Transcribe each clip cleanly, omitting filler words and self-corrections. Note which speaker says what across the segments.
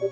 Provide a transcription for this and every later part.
Speaker 1: Hey,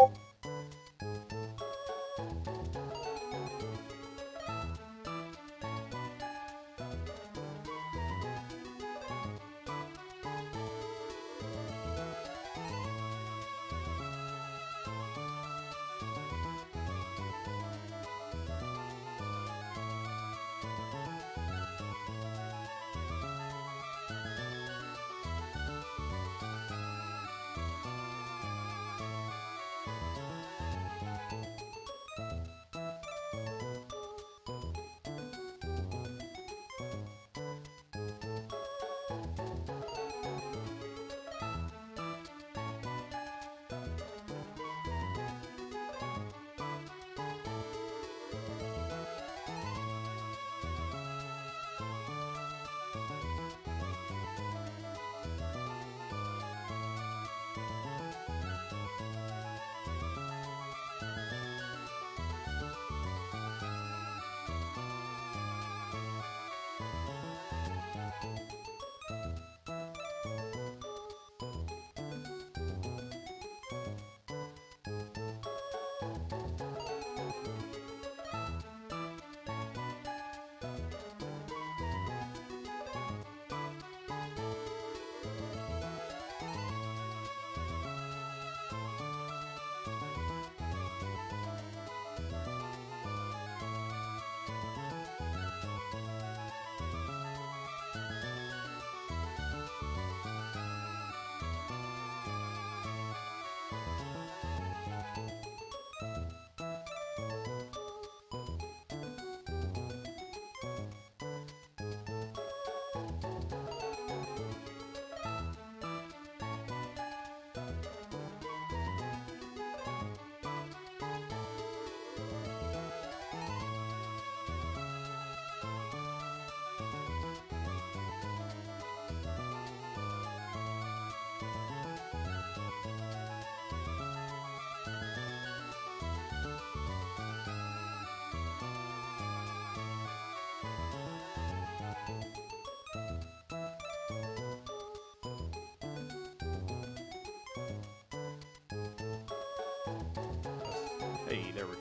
Speaker 1: there we go.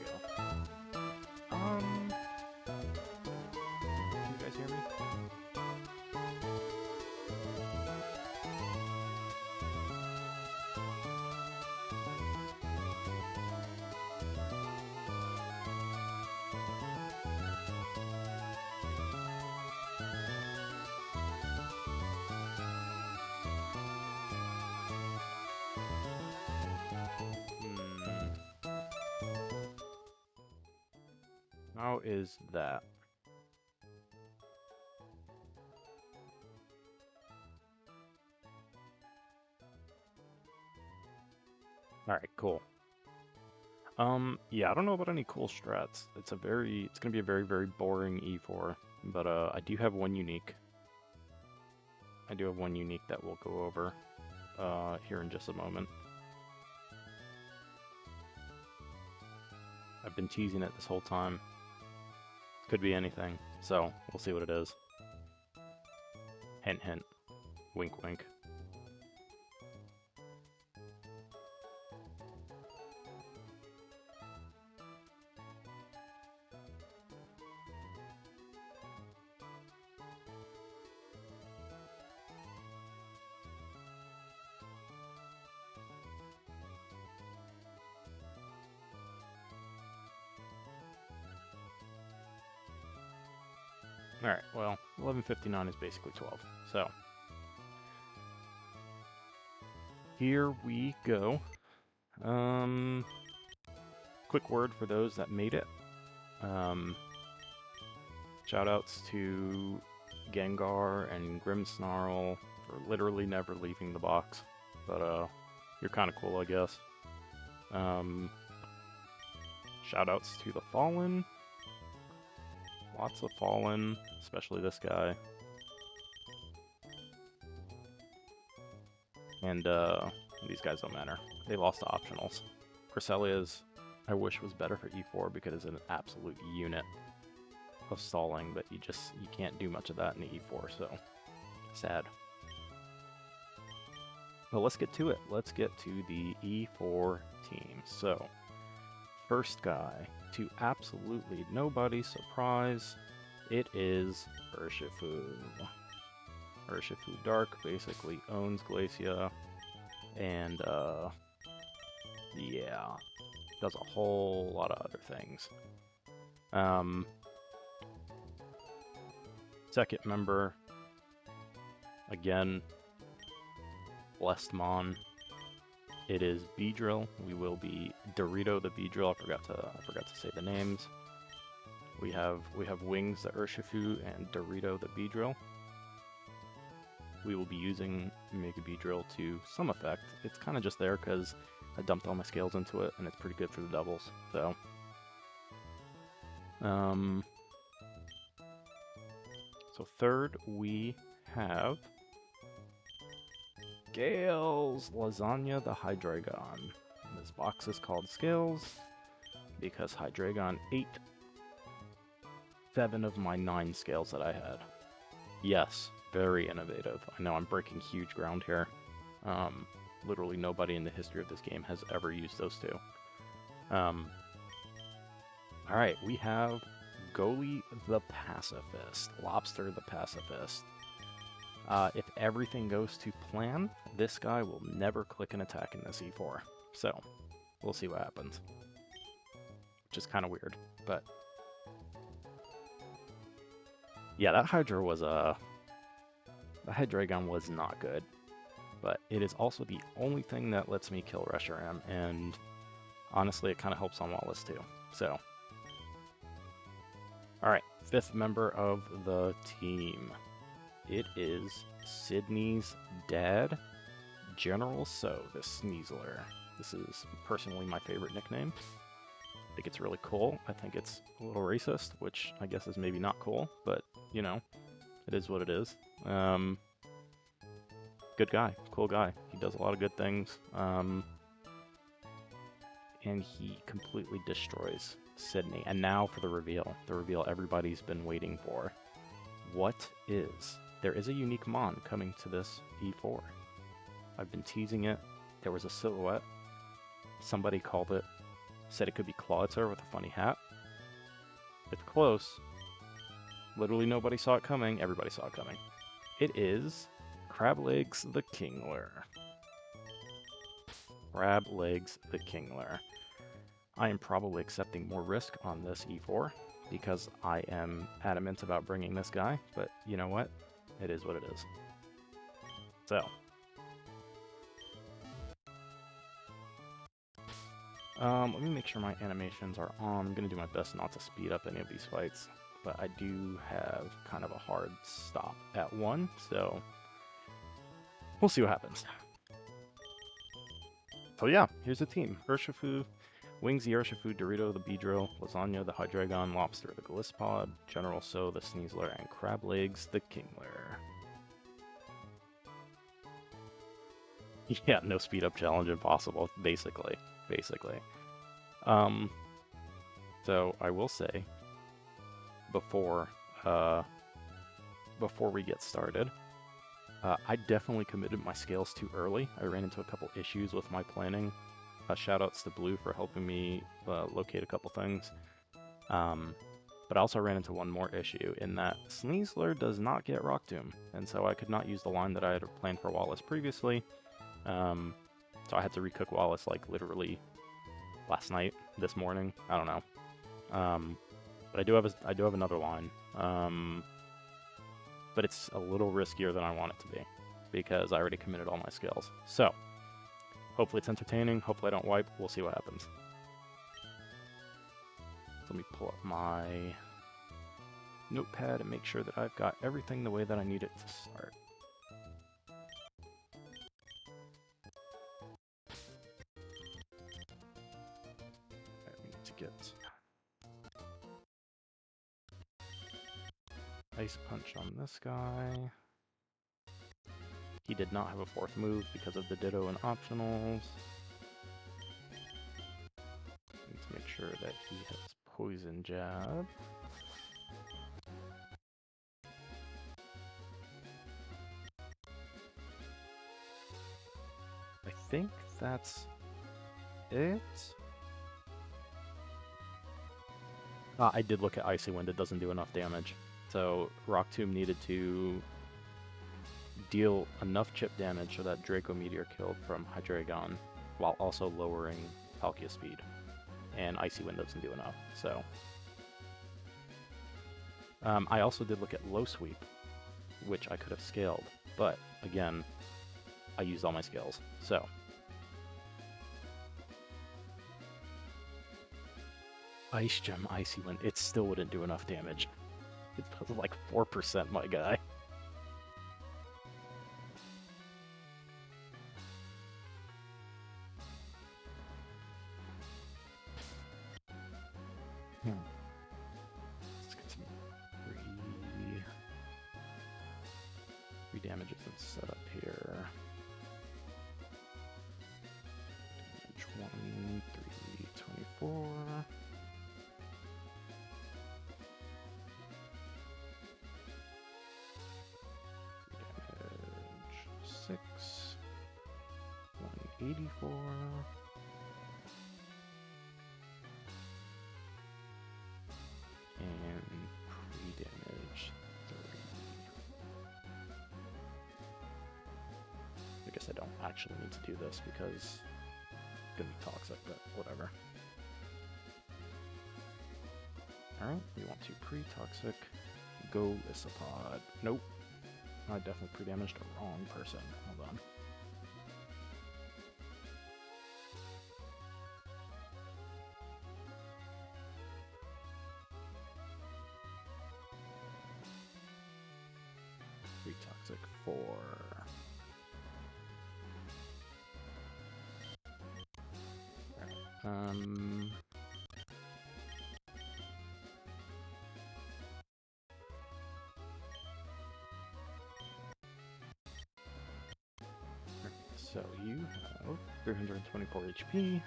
Speaker 1: Can you guys hear me? How is that? Alright, cool. Yeah, I don't know about any cool strats. It's gonna be a very, very boring E4, but I do have one unique. I do have one unique that we'll go over here in just a moment. I've been teasing it this whole time. Could be anything, so we'll see what it is. Hint, hint. Wink, wink. Alright, well, 11:59 is basically 12, so here we go. Quick word for those that made it. Shoutouts to Gengar and Grimmsnarl for literally never leaving the box, but you're kind of cool, I guess. Shoutouts to the Fallen. Lots of Fallen, especially this guy. And these guys don't matter. They lost to optionals. Cresselia's, I wish, was better for E4 because it's an absolute unit of stalling, but you can't do much of that in the E4, so sad. Well, let's get to it. Let's get to the E4 team. So, first guy, to absolutely nobody's surprise, it is Urshifu. Urshifu Dark basically owns Glacia, and yeah, does a whole lot of other things. Second member, again, Blessed Mon. It is Beedrill. We will be Dorito the Beedrill. I forgot to say the names. We have Wings the Urshifu and Dorito the Beedrill. We will be using Mega Beedrill to some effect. It's kind of just there because I dumped all my scales into it, and it's pretty good for the doubles. So, third we have Scales Lasagna the Hydreigon. This box is called Scales because Hydreigon ate 7 of my 9 scales that I had. Yes, very innovative. I know I'm breaking huge ground here. Literally nobody in the history of this game has ever used those two. Alright, we have Goalie the Pacifist, Lobster the Pacifist. If everything goes to plan, this guy will never click an attack in this E4. So, we'll see what happens. Which is kind of weird, but... yeah, that Hydra was, the Hydreigon was not good. But it is also the only thing that lets me kill Reshiram, and honestly, it kind of helps on Wallace too. So, alright, 5th member of the team. It is Sydney's dad, General So, the Sneasler. This is personally my favorite nickname. I think it's really cool. I think it's a little racist, which I guess is maybe not cool, but, you know, it is what it is. Good guy, cool guy. He does a lot of good things, and he completely destroys Sydney. And now for the reveal everybody's been waiting for. What is? There is a unique Mon coming to this E4. I've been teasing it. There was a silhouette. Somebody called it, said it could be Clawitzer with a funny hat. It's close. Literally nobody saw it coming. Everybody saw it coming. It is Crablegs the Kingler. Crablegs the Kingler. I am probably accepting more risk on this E4 because I am adamant about bringing this guy, but you know what? It is what it is. So. Let me make sure my animations are on. I'm going to do my best not to speed up any of these fights, but I do have kind of a hard stop at 1, so we'll see what happens. So yeah, here's the team. Urshifu, Wings the Urshifu, Dorito the Beedrill, Lasagna the Hydreigon, Lobster the Glisspod, General So the Sneasler, and Crablegs the Kingler. Yeah, no speed up challenge impossible, basically. So I will say, before we get started, I definitely committed my scales too early. I ran into a couple issues with my planning. Shoutouts to Blue for helping me locate a couple things. But I also ran into one more issue in that Sneasler does not get Rock Tomb, and so I could not use the line that I had planned for Wallace previously. So I had to recook Wallace like literally last night, this morning. I don't know. But I do have another line. But it's a little riskier than I want it to be because I already committed all my skills. So hopefully it's entertaining. Hopefully I don't wipe. We'll see what happens. So let me pull up my notepad and make sure that I've got everything the way that I need it to start. Get Ice Punch on this guy. He did not have a 4th move because of the Ditto and optionals. Need to make sure that he has Poison Jab. think that's it. I did look at Icy Wind, it doesn't do enough damage. So Rock Tomb needed to deal enough chip damage so that Draco Meteor killed from Hydreigon, while also lowering Palkia speed. And Icy Wind doesn't do enough, so... I also did look at Low Sweep, which I could have scaled, but again, I used all my skills, so... Ice Gem, Icy Wind, it still wouldn't do enough damage. It does like 4%, my guy. Let's get some free damages and set up here. Damage 1, 3, 24. Free damage 6. 184. And pre-damage 30. I guess I don't actually need to do this because it's gonna be toxic, but whatever. Alright, we want to pre-toxic Golisopod. Nope. I definitely pre-damaged the wrong person. Hold on. Pre-toxic 4. Alright, so you have 324 HP,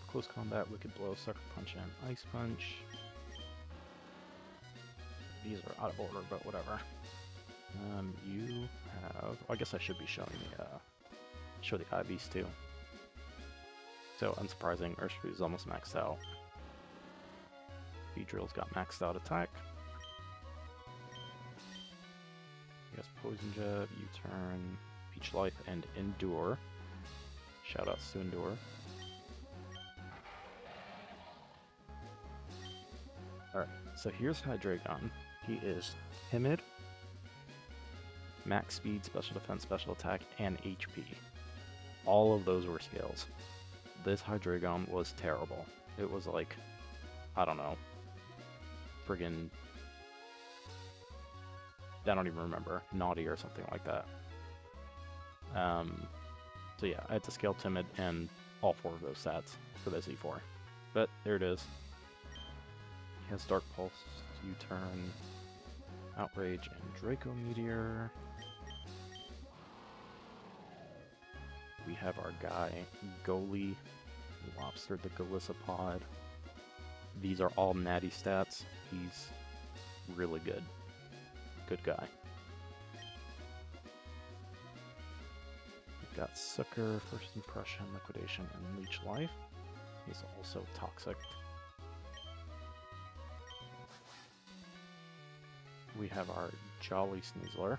Speaker 1: close combat, wicked blow, sucker punch, and ice punch. These are out of order, but whatever. You have, well, I guess I should be showing the, show the IVs too. So unsurprising, Urshifu is almost maxed out. Beedrill's got maxed out attack. He has Poison Jab, U-Turn, Peach Life, and Endure. Shoutouts to Endure. Alright, so here's Hydreigon. He is timid, max speed, special defense, special attack, and HP. All of those were scales. This Hydreigon was terrible. It was like, I don't know, friggin', I don't even remember, naughty or something like that. So yeah, I had to scale timid and all 4 of those stats for the Z4. But there it is. He has Dark Pulse, U-Turn, Outrage, and Draco Meteor. We have our guy, Goalie, Lobster the Golisopod. These are all natty stats. He's really good. Good guy. We've got Sucker, First Impression, Liquidation, and Leech Life. He's also toxic. We have our Jolly Sneasler.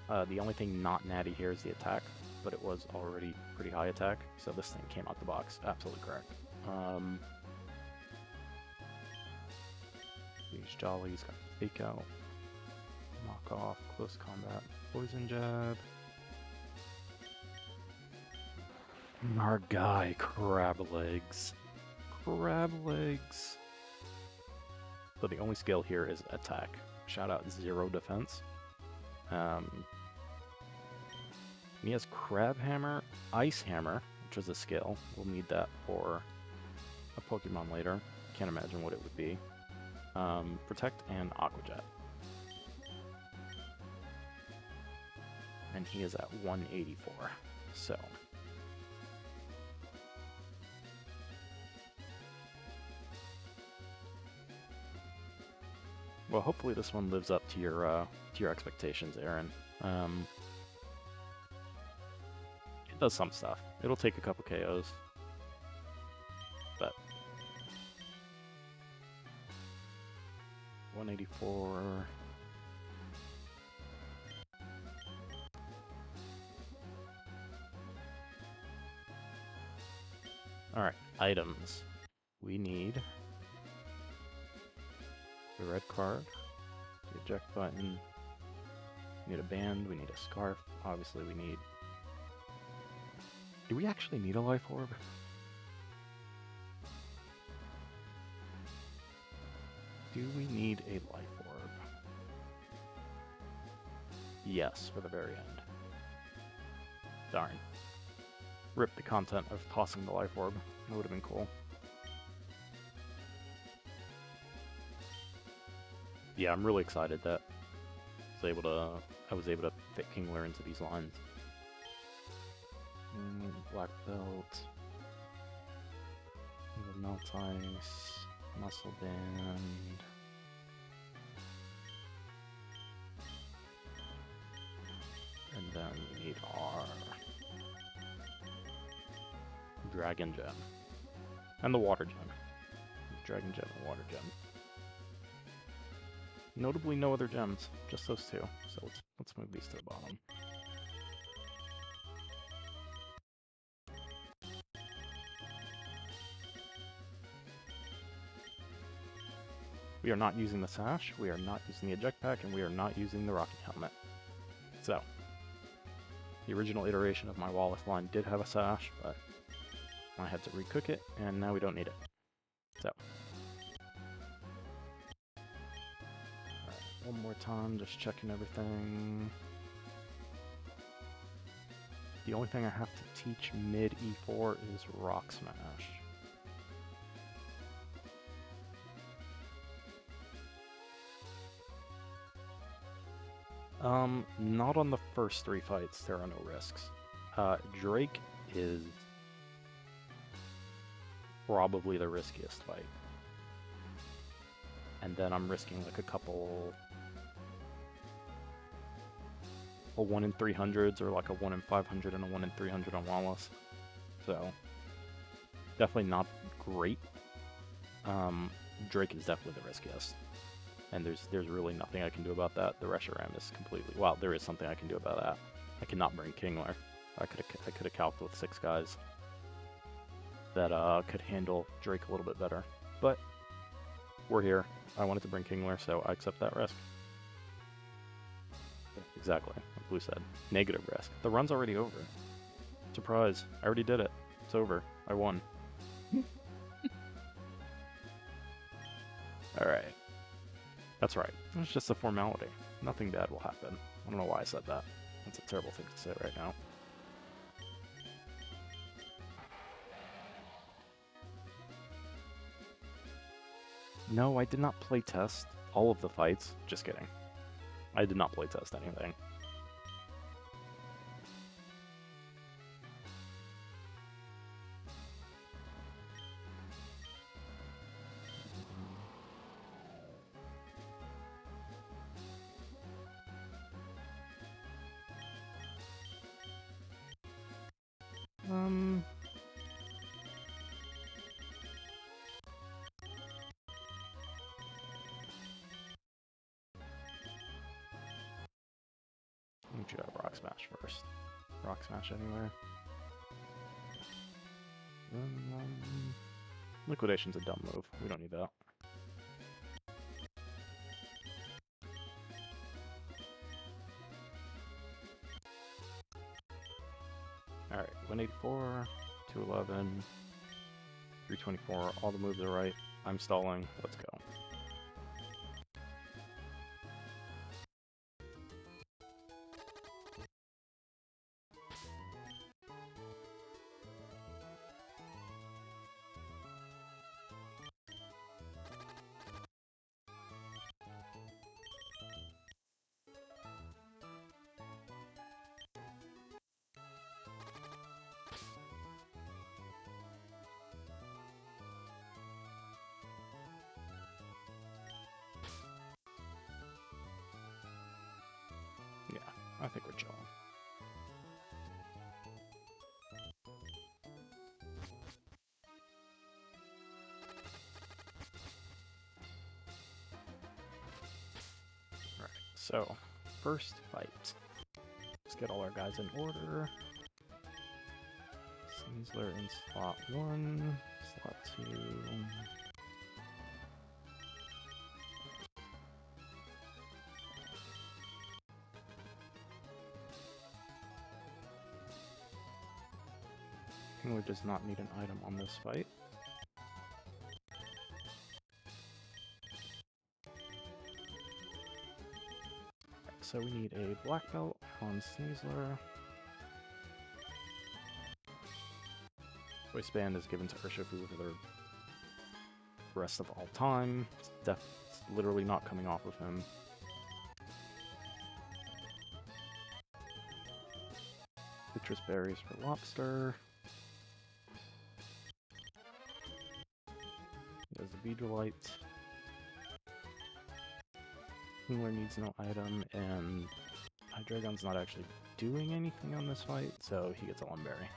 Speaker 1: The only thing not natty here is the attack, but it was already pretty high attack, so this thing came out the box absolutely correct. These Jollies got Fake Out, Knock Off, Close Combat, Poison Jab. Our guy, Crab Legs. Crab Legs. So the only skill here is attack. Shout out 0 defense. He has Crab Hammer, Ice Hammer, which is a skill. We'll need that for a Pokemon later. Can't imagine what it would be. Protect and Aqua Jet. And he is at 184. So. Well, hopefully this one lives up to your expectations, Aaron. Does some stuff. It'll take a couple KOs. But 184. Alright, items. We need the red card, the eject button, we need a band, we need a scarf, obviously we need... Do we actually need a life orb? Do we need a life orb? Yes, for the very end. Darn. Rip the content of tossing the life orb. That would have been cool. Yeah, I'm really excited that I was able to fit Kingler into these lines. Black belt. Melt ice. Muscle band. And then we need our Dragon Gem. And the Water Gem. Dragon Gem and Water Gem. Notably no other gems, just those two. So let's move these to the bottom. We are not using the sash, we are not using the eject pack, and we are not using the rocket helmet. So, the original iteration of my Wallace line did have a sash, but I had to recook it, and now we don't need it. So. Alright, one more time, just checking everything. The only thing I have to teach mid E4 is Rock Smash. Not on the first 3 fights, there are no risks. Drake is probably the riskiest fight. And then I'm risking like a couple... a 1 in 300s, or like a 1 in 500 and a 1 in 300 on Wallace. So, definitely not great. Drake is definitely the riskiest. And there's really nothing I can do about that. The Reshiram is completely... Well, there is something I can do about that. I cannot bring Kingler. I could have calced with 6 guys that could handle Drake a little bit better. But we're here. I wanted to bring Kingler, so I accept that risk. Exactly, like Blue said. Negative risk. The run's already over. Surprise. I already did it. It's over. I won. Alright. That's right. It was just a formality. Nothing bad will happen. I don't know why I said that. That's a terrible thing to say right now. No, I did not playtest all of the fights. Just kidding. I did not playtest anything. Let me try Rock Smash first. Rock Smash anywhere. Liquidation's a dumb move. We don't need that. Alright, 184, 211, 324, all the moves are right. I'm stalling. Let's go. so first fight. Let's get all our guys in order. Sneasler in slot 1, slot 2. Kingler does not need an item on this fight. So we need a black belt on Sneasler. Voice band is given to Urshifu for the rest of all time. It's literally not coming off of him. Citrus berries for Lobster. He has the Beedrillite. Kingler needs no item, and Hydreigon's not actually doing anything on this fight, so he gets a Lumberry.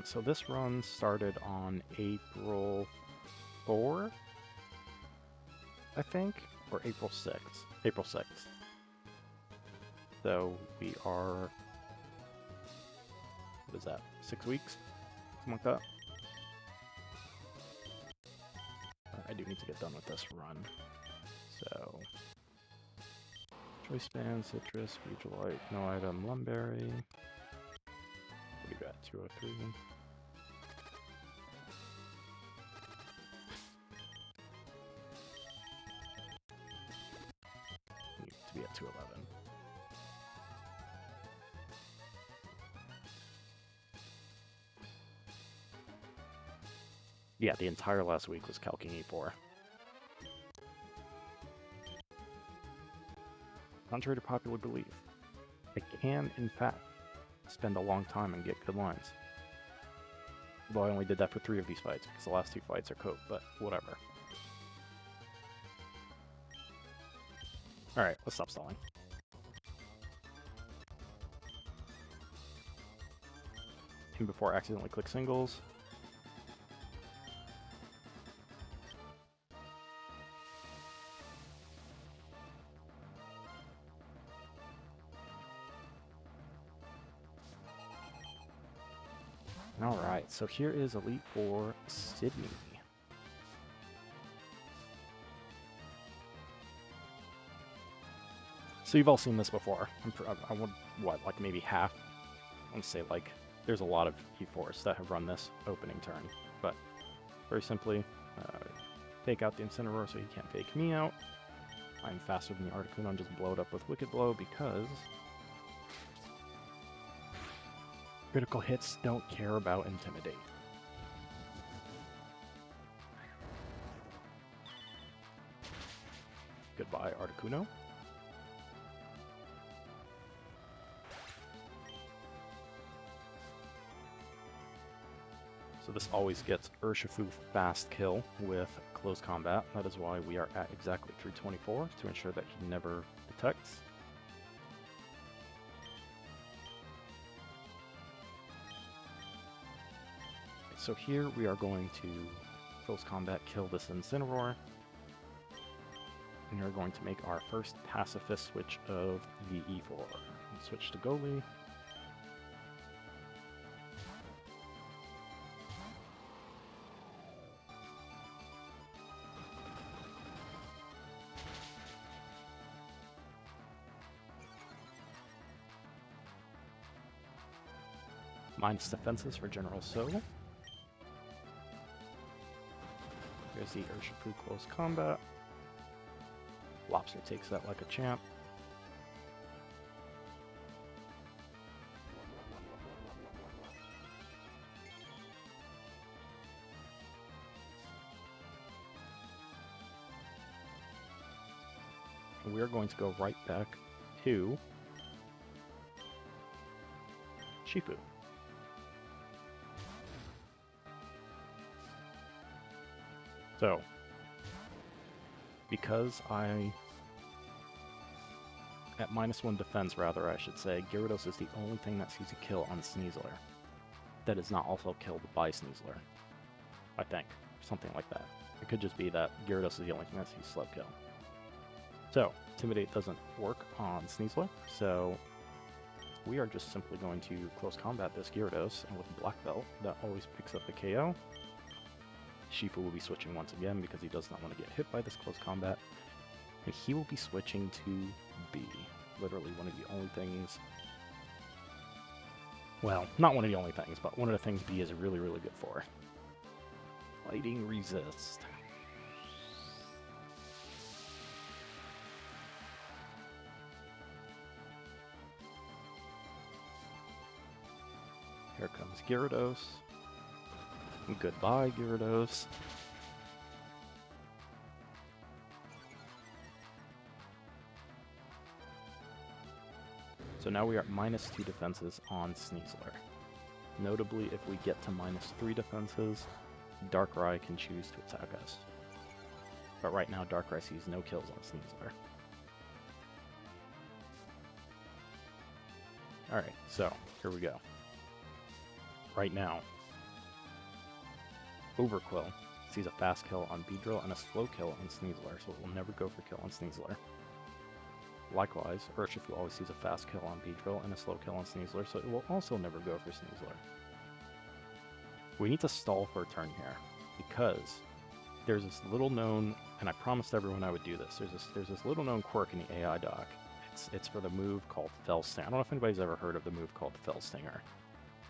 Speaker 1: So this run started on April 4, I think, or April 6th. April 6th. So we are, what is that, 6 weeks? Something like that. I do need to get done with this run. So, Choice Band, Citrus, Beedrillite, no item, Lumberry. What do you got? 203. Need to be at 211. Yeah, the entire last week was calcing E4. Contrary to popular belief, I can, in fact, spend a long time and get good lines. Although I only did that for 3 of these fights, because the last 2 fights are cope, but whatever. Alright, let's stop stalling. And before I accidentally click singles. Alright, so here is Elite Four Sydney. So you've all seen this before. I would, what, like maybe half? I want to say like, there's a lot of E4s that have run this opening turn. But very simply, take out the Incineroar so he can't fake me out. I'm faster than the Articuno and just blow it up with Wicked Blow because critical hits don't care about Intimidate. Goodbye, Articuno. So this always gets Urshifu fast kill with close combat. That is why we are at exactly 324, to ensure that he never detects. So here we are going to close combat kill this Incineroar. And we're going to make our first pacifist switch of the E4. Switch to Goalie. Minus defenses for General So. Here's the Urshifu close combat. Lobster takes that like a champ. And we are going to go right back to Shifu. So, because I... At -1 defense, rather, I should say, Gyarados is the only thing that sees a kill on Sneasler that is not also killed by Sneasler. I think. Something like that. It could just be that Gyarados is the only thing that sees Slug Kill. So, Intimidate doesn't work on Sneasler, so we are just simply going to close combat this Gyarados, and with Black Belt, that always picks up the KO. Shifu will be switching once again because he does not want to get hit by this close combat, and he will be switching to B. Literally one of the only things... Well, not one of the only things, but one of the things B is really, really good for. Lightning Resist. Here comes Gyarados. Goodbye, Gyarados. So now we are at -2 defenses on Sneasler. Notably, if we get to -3 defenses, Darkrai can choose to attack us. But right now, Darkrai sees no kills on Sneasler. Alright, so, here we go. Right now, Overquill sees a fast kill on Beedrill and a slow kill on Sneasler, so it will never go for kill on Sneasler. Likewise, Urshifu always sees a fast kill on Beedrill and a slow kill on Sneasler, so it will also never go for Sneasler. We need to stall for a turn here, because there's this little known, and I promised everyone I would do this, there's this little known quirk in the AI doc. It's for the move called Fell Stinger. I don't know if anybody's ever heard of the move called Fell Stinger,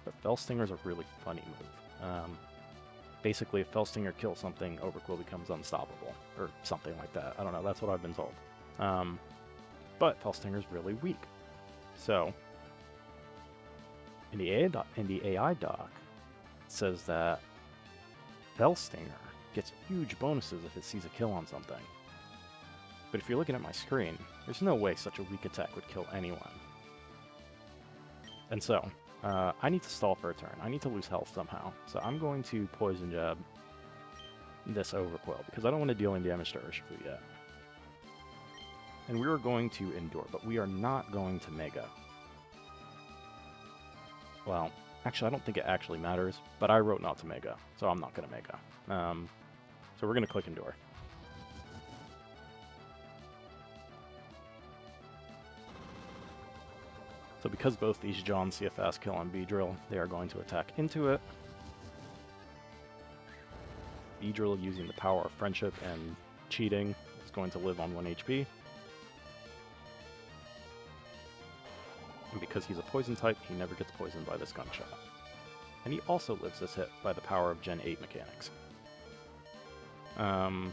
Speaker 1: but Fell Stinger is a really funny move. Basically, if Fell Stinger kills something, Overquill becomes unstoppable, or something like that. I don't know, that's what I've been told. But Fell Stinger is really weak. So, in the AI doc, it says that Fell Stinger gets huge bonuses if it sees a kill on something. But if you're looking at my screen, there's no way such a weak attack would kill anyone. And so, I need to stall for a turn. I need to lose health somehow. So I'm going to Poison Jab this Overquill, because I don't want to deal any damage to Urshifu yet. And we are going to Endure, but we are not going to Mega. Well, actually, I don't think it actually matters, but I wrote not to Mega, so I'm not going to Mega. So we're going to click Endure. So because both these Johns see a fast kill on Beedrill, they are going to attack into it. Beedrill, using the power of friendship and cheating, is going to live on 1 HP. And because he's a poison type, he never gets poisoned by this gunshot. And he also lives this hit by the power of Gen 8 mechanics. So,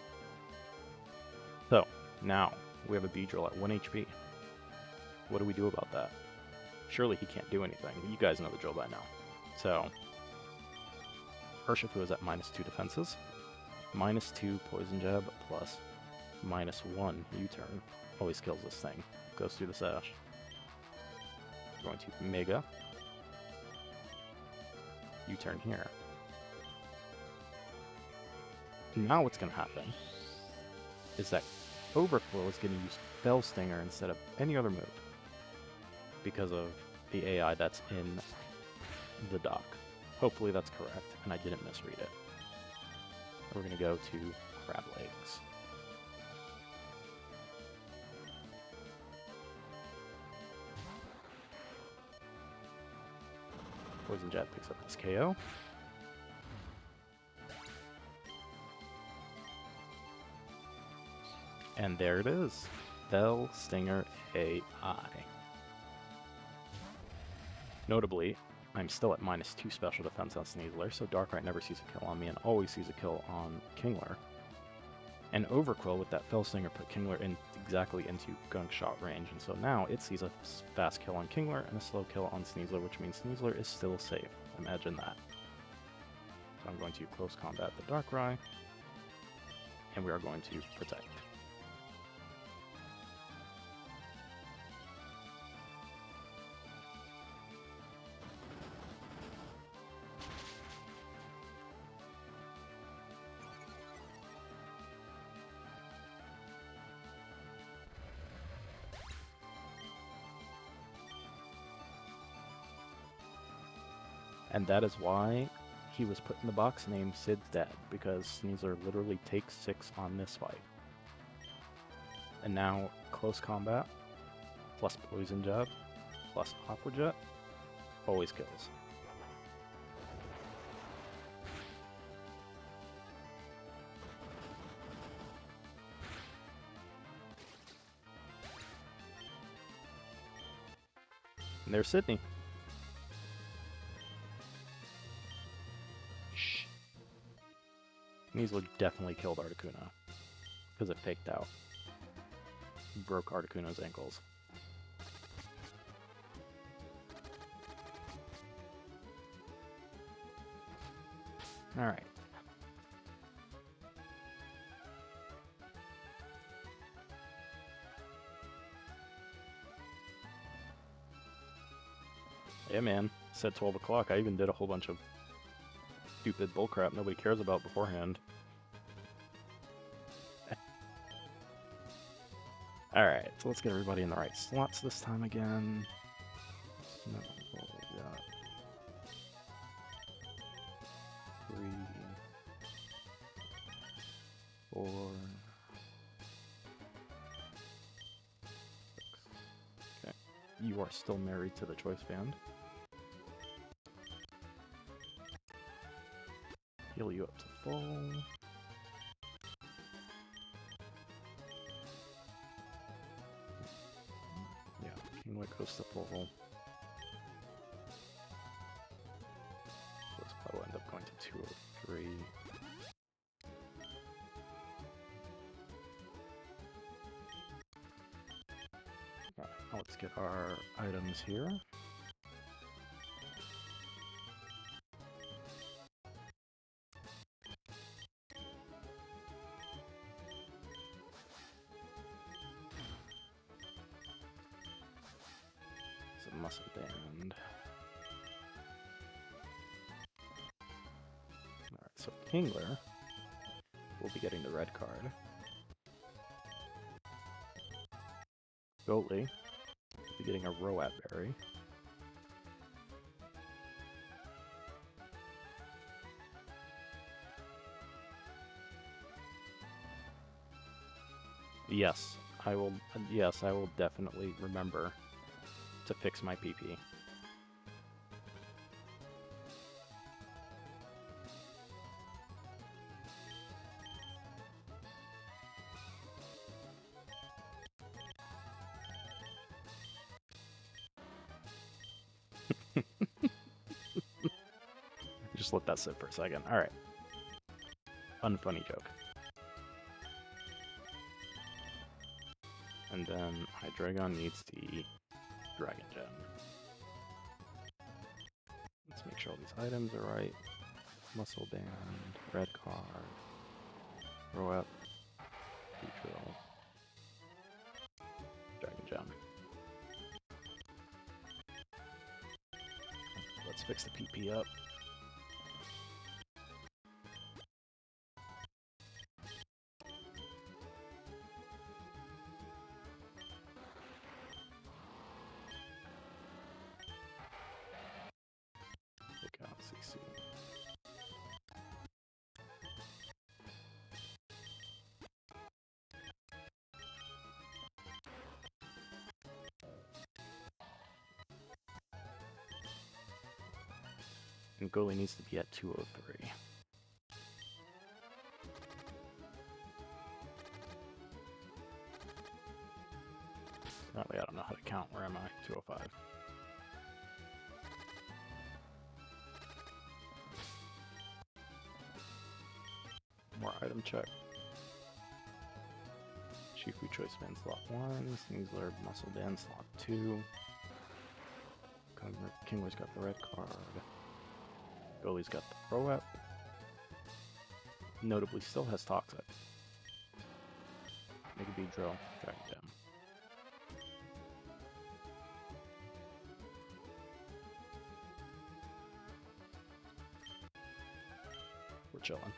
Speaker 1: now, we have a Beedrill at 1 HP. What do we do about that? Surely he can't do anything. You guys know the drill by now. So, Urshifu is at -2 defenses. -2 Poison Jab plus -1 U-turn. Always kills this thing. Goes through the sash. Going to Mega. U-turn here. Now what's going to happen is that Overquill is going to use Fell Stinger instead of any other move, because of the AI that's in the doc. Hopefully that's correct, and I didn't misread it. We're going to go to Crab Legs. Poison Jab picks up this KO. And there it is. Fell Stinger AI. Notably, I'm still at -2 special defense on Sneasler, so Darkrai never sees a kill on me and always sees a kill on Kingler. And Overquill with that Fell Stinger put Kingler in exactly into gunk shot range, and so now it sees a fast kill on Kingler and a slow kill on Sneasler, which means Sneasler is still safe. Imagine that. So I'm going to close combat the Darkrai, and we are going to protect. And that is why he was put in the box named Sid's dad, because Sneasler literally takes 6 on this fight. And now, close combat, plus poison jab, plus aqua jet, always kills. And there's Sydney. Shh. Sneasler definitely killed Articuno, because it faked out. He broke Articuno's ankles. Alright. Yeah, man. Said 12 o'clock. I even did a whole bunch of stupid bullcrap nobody cares about beforehand. Alright, so let's get everybody in the right slots this time again. No, what we got? 3, 4, 6. Okay. You are still married to the choice band. Heal you up to full. Yeah, Kinglet goes to full. So this probably will end up going to 203. Alright, now let's get our items here. Muscle band. Alright, so Kingler will be getting the red card. Goatley will be getting a Roat Berry. Yes, I will. Yes, I will definitely remember to fix my PP. Just let that sit for a second. Alright. Unfunny joke. And then Hydreigon needs to eat Dragon Gem. Let's make sure all these items are right. Muscle Band, Red Card, Roat, Beedrill, Dragon Gem. Let's fix the PP up. Look out, CC. And goalie needs to be at 203. Apparently I don't know how to count. Where am I? 205. More item check. Shifu Choice Band slot 1, Sneasler Muscle Band slot 2. Kingler's got the red card. Goalie's got the Roat. Notably still has Toxic. Make a Beedrill, Dragon Gem. We're chilling.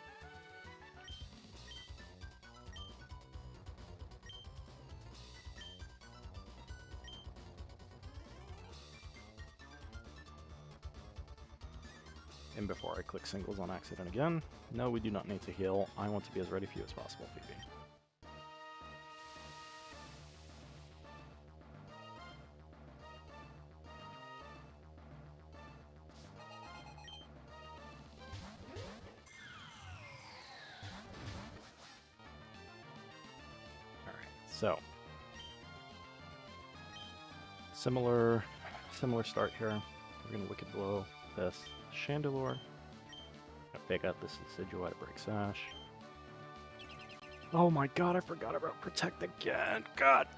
Speaker 1: And before I click singles on accident again, no, we do not need to heal. I want to be as ready for you as possible, Phoebe. So, similar start here. We're gonna look at below this Chandelure. Fake out this Decidueye Break Sash. Oh my god, I forgot about Protect again. God.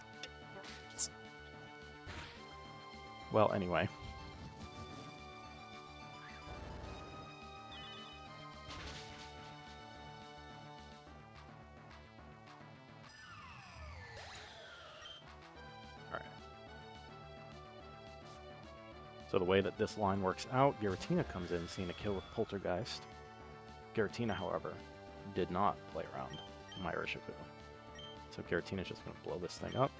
Speaker 1: Well, anyway. So the way that this line works out, Giratina comes in seeing a kill with Poltergeist. Giratina, however, did not play around my Urshifu. So Giratina's just going to blow this thing up,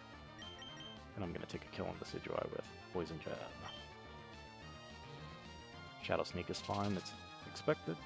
Speaker 1: and I'm going to take a kill on Decidueye with Poison Jab. Shadow Sneak is fine, it's expected.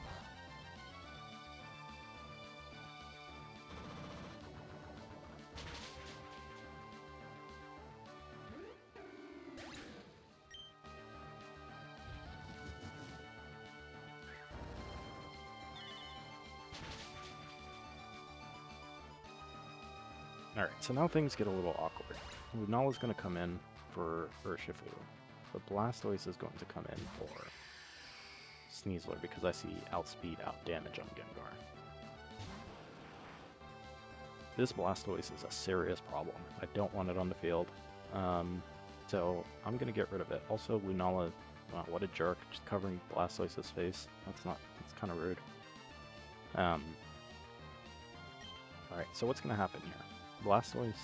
Speaker 1: Alright, so now things get a little awkward. Lunala's going to come in for Urshifu, but Blastoise is going to come in for Sneasler because I see outspeed, outdamage on Gengar. This Blastoise is a serious problem. I don't want it on the field, so I'm going to get rid of it. Also, Lunala, wow, what a jerk, just covering Blastoise's face. That's kind of rude. Alright, so what's going to happen here? Blastoise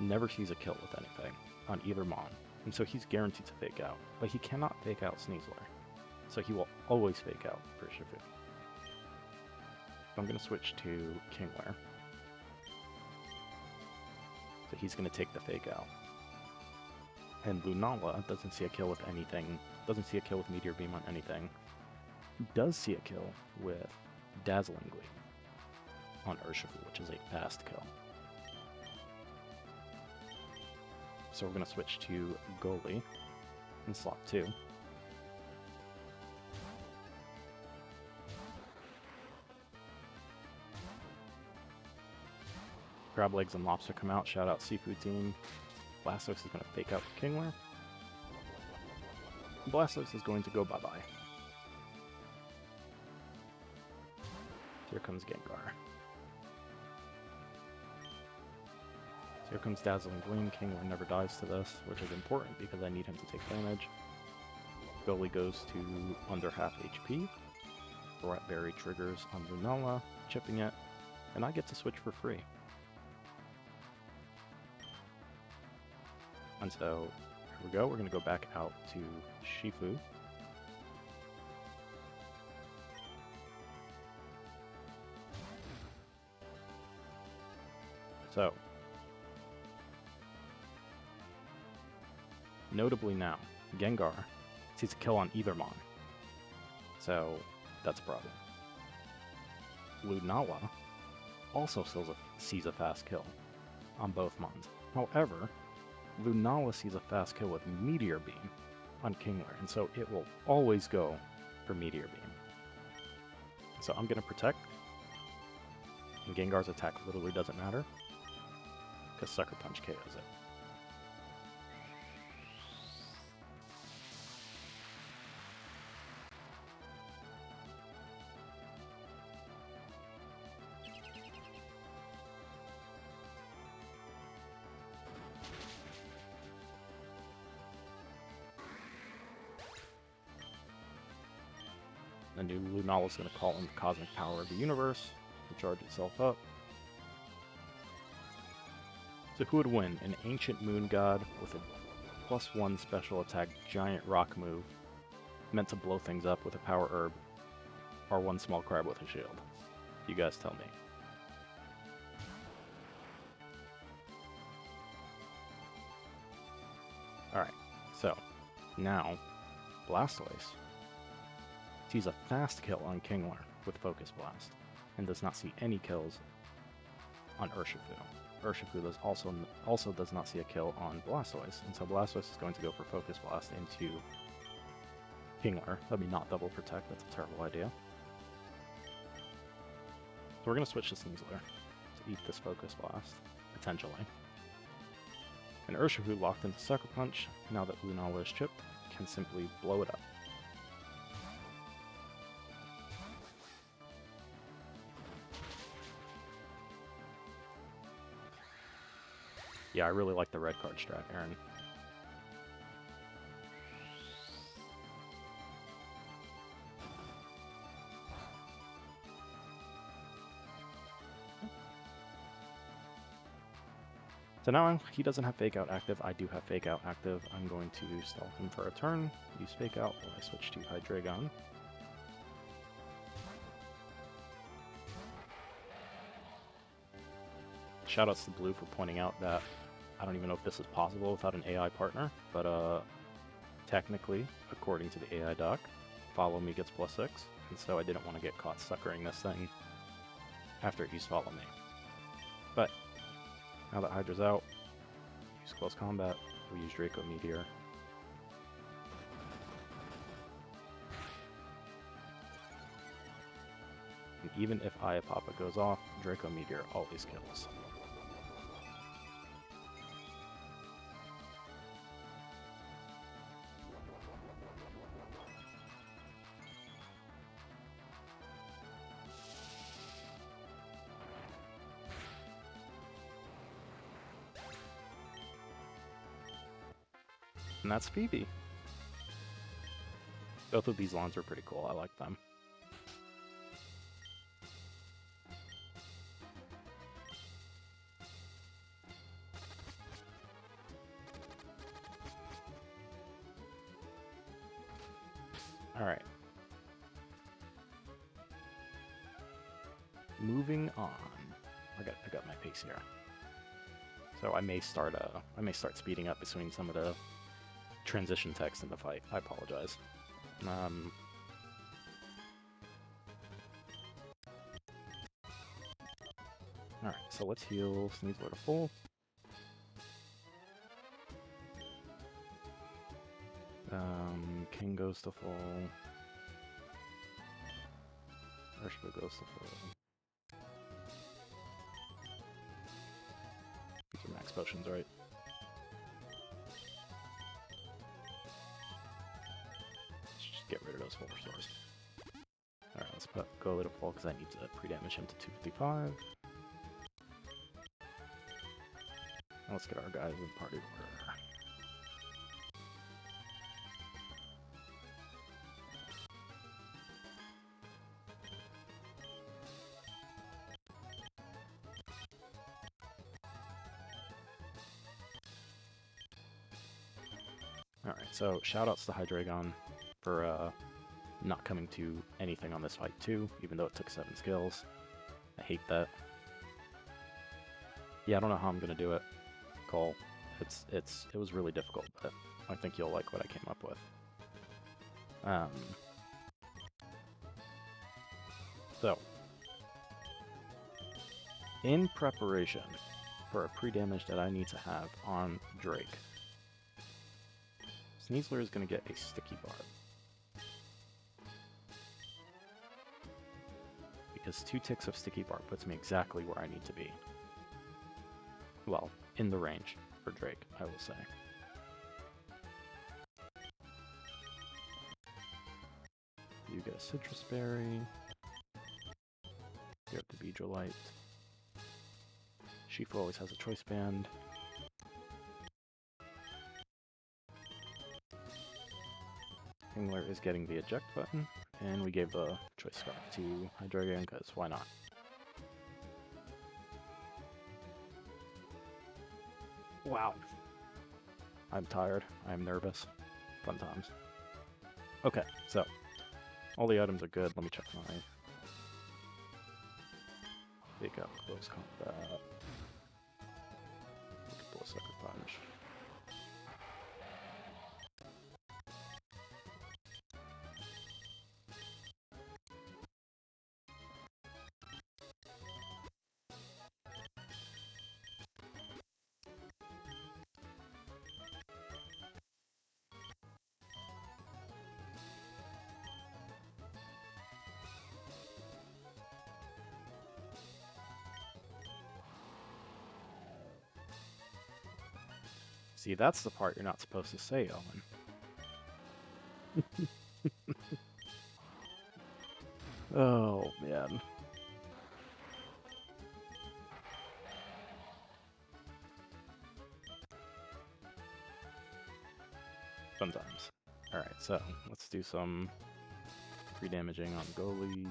Speaker 1: never sees a kill with anything on either Mon, and so he's guaranteed to fake out. But he cannot fake out Sneasler, so he will always fake out Urshifu. So I'm going to switch to Kingler. So he's going to take the fake out. And Lunala doesn't see a kill with anything, doesn't see a kill with Meteor Beam on anything. He does see a kill with Dazzling Gleam on Urshifu, which is a fast kill. So we're going to switch to Goalie in slot 2. Crab Legs and Lobster come out, shout out Seafood Team. Blastoise is going to fake out Kingler. Blastoise is going to go bye-bye. Here comes Gengar. Here comes Dazzling Gleam. Kingler never dies to this, which is important because I need him to take damage. Goalie goes to under half HP. Rat Berry triggers on Lunala, chipping it, and I get to switch for free. And so, here we go. We're going to go back out to Shifu. So, notably now, Gengar sees a kill on either Mon. So, that's a problem. Lunala also sees a fast kill on both Mons. However, Lunala sees a fast kill with Meteor Beam on Kingler, and so it will always go for Meteor Beam. So I'm going to protect, and Gengar's attack literally doesn't matter, because Sucker Punch KOs it. The new Lunala is going to call in the cosmic power of the universe to charge itself up. So who would win? An ancient moon god with a +1 special attack giant rock move meant to blow things up with a power herb, or one small crab with a shield? You guys tell me. Alright, so now Blastoise sees a fast kill on Kingler with Focus Blast, and does not see any kills on Urshifu. Urshifu also does not see a kill on Blastoise, and so Blastoise is going to go for Focus Blast into Kingler. Let me not double protect, that's a terrible idea. So we're going to switch to Sneasler to eat this Focus Blast, potentially. And Urshifu, locked into Sucker Punch, now that Lunala is chipped, can simply blow it up. Yeah, I really like the red card strat, Aaron. So now he doesn't have Fake Out active, I do have Fake Out active. I'm going to stall him for a turn, use Fake Out while I switch to Hydreigon. Shoutouts to Blue for pointing out that I don't even know if this is possible without an AI partner, but technically, according to the AI doc, Follow Me gets +6, and so I didn't want to get caught suckering this thing after it used Follow Me. But now that Hydra's out, use Close Combat, we use Draco Meteor. And even if Iapapa goes off, Draco Meteor always kills. And that's Phoebe. Both of these lawns are pretty cool, I like them. Alright. Moving on. I gotta pick up my pace here. So I may start speeding up between some of the transition text in the fight. I apologize. Alright, so let's heal Sneasler to full. King goes to full. Urshifu goes to full. These are max potions, right? Let's just get rid of those full restores. Alright, let's put Goalie to full because I need to pre-damage him to 255. And let's get our guys in party order. Alright, so shoutouts to Hydreigon for not coming to anything on this fight too, even though it took 7 skills. I hate that. Yeah, I don't know how I'm gonna do it, Cole. It was really difficult, but I think you'll like what I came up with. So, in preparation for a pre-damage that I need to have on Drake, Sneasler is going to get a Sticky Barb. Because 2 ticks of Sticky Barb puts me exactly where I need to be. Well, in the range for Drake, I will say. You get a Citrus Berry. You have the Beedrillite. Shifu always has a Choice Band. Kingler is getting the eject button, and we gave the Choice Scarf to Hydreigon, because why not? Wow. I'm tired. I'm nervous. Fun times. Okay, so all the items are good. Let me check my Fake Out, Close Combat. We can pull a Sucker Punch. See, that's the part you're not supposed to say, Owen. Oh, man. Sometimes. Alright, so let's do some free damaging on goalie.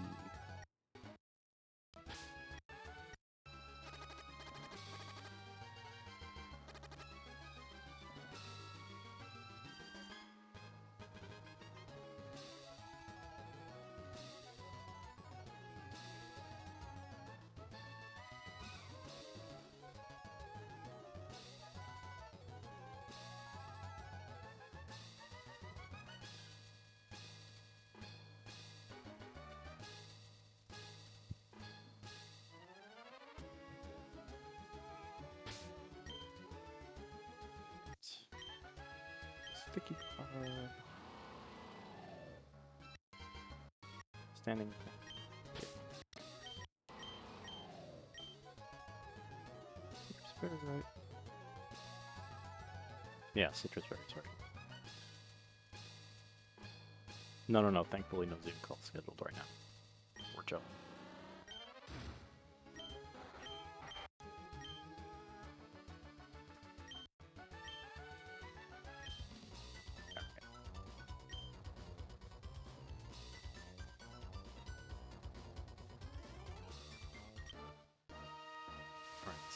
Speaker 1: Sticky standing. Very right. Yeah, citrus berries, right. No. Thankfully, no Zoom call scheduled right now. We're chilling.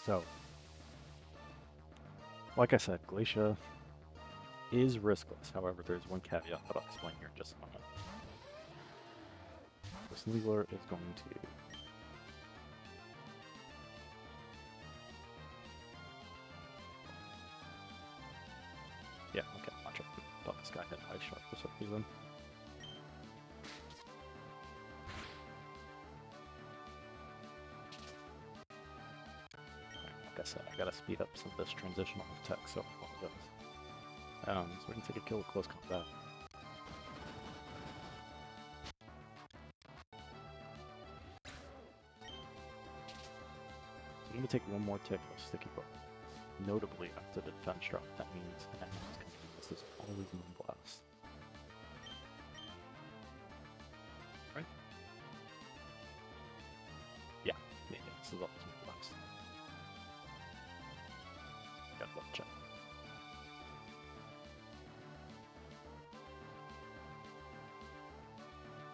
Speaker 1: So, like I said, Glacia is riskless. However, there's one caveat that I'll explain here in just a moment. This Needler is going to... Yeah, okay, watch out. Thought this guy had Ice Shark for some reason. Like I said, I gotta speed up some of this transitional tech, so I apologize. So we can take a kill with close combat. So I'm gonna take one more tick of Sticky Book. Notably, after the defense drop, that means this is always Moonblast. Right? Yeah, this is always Moonblast. Gotta double check.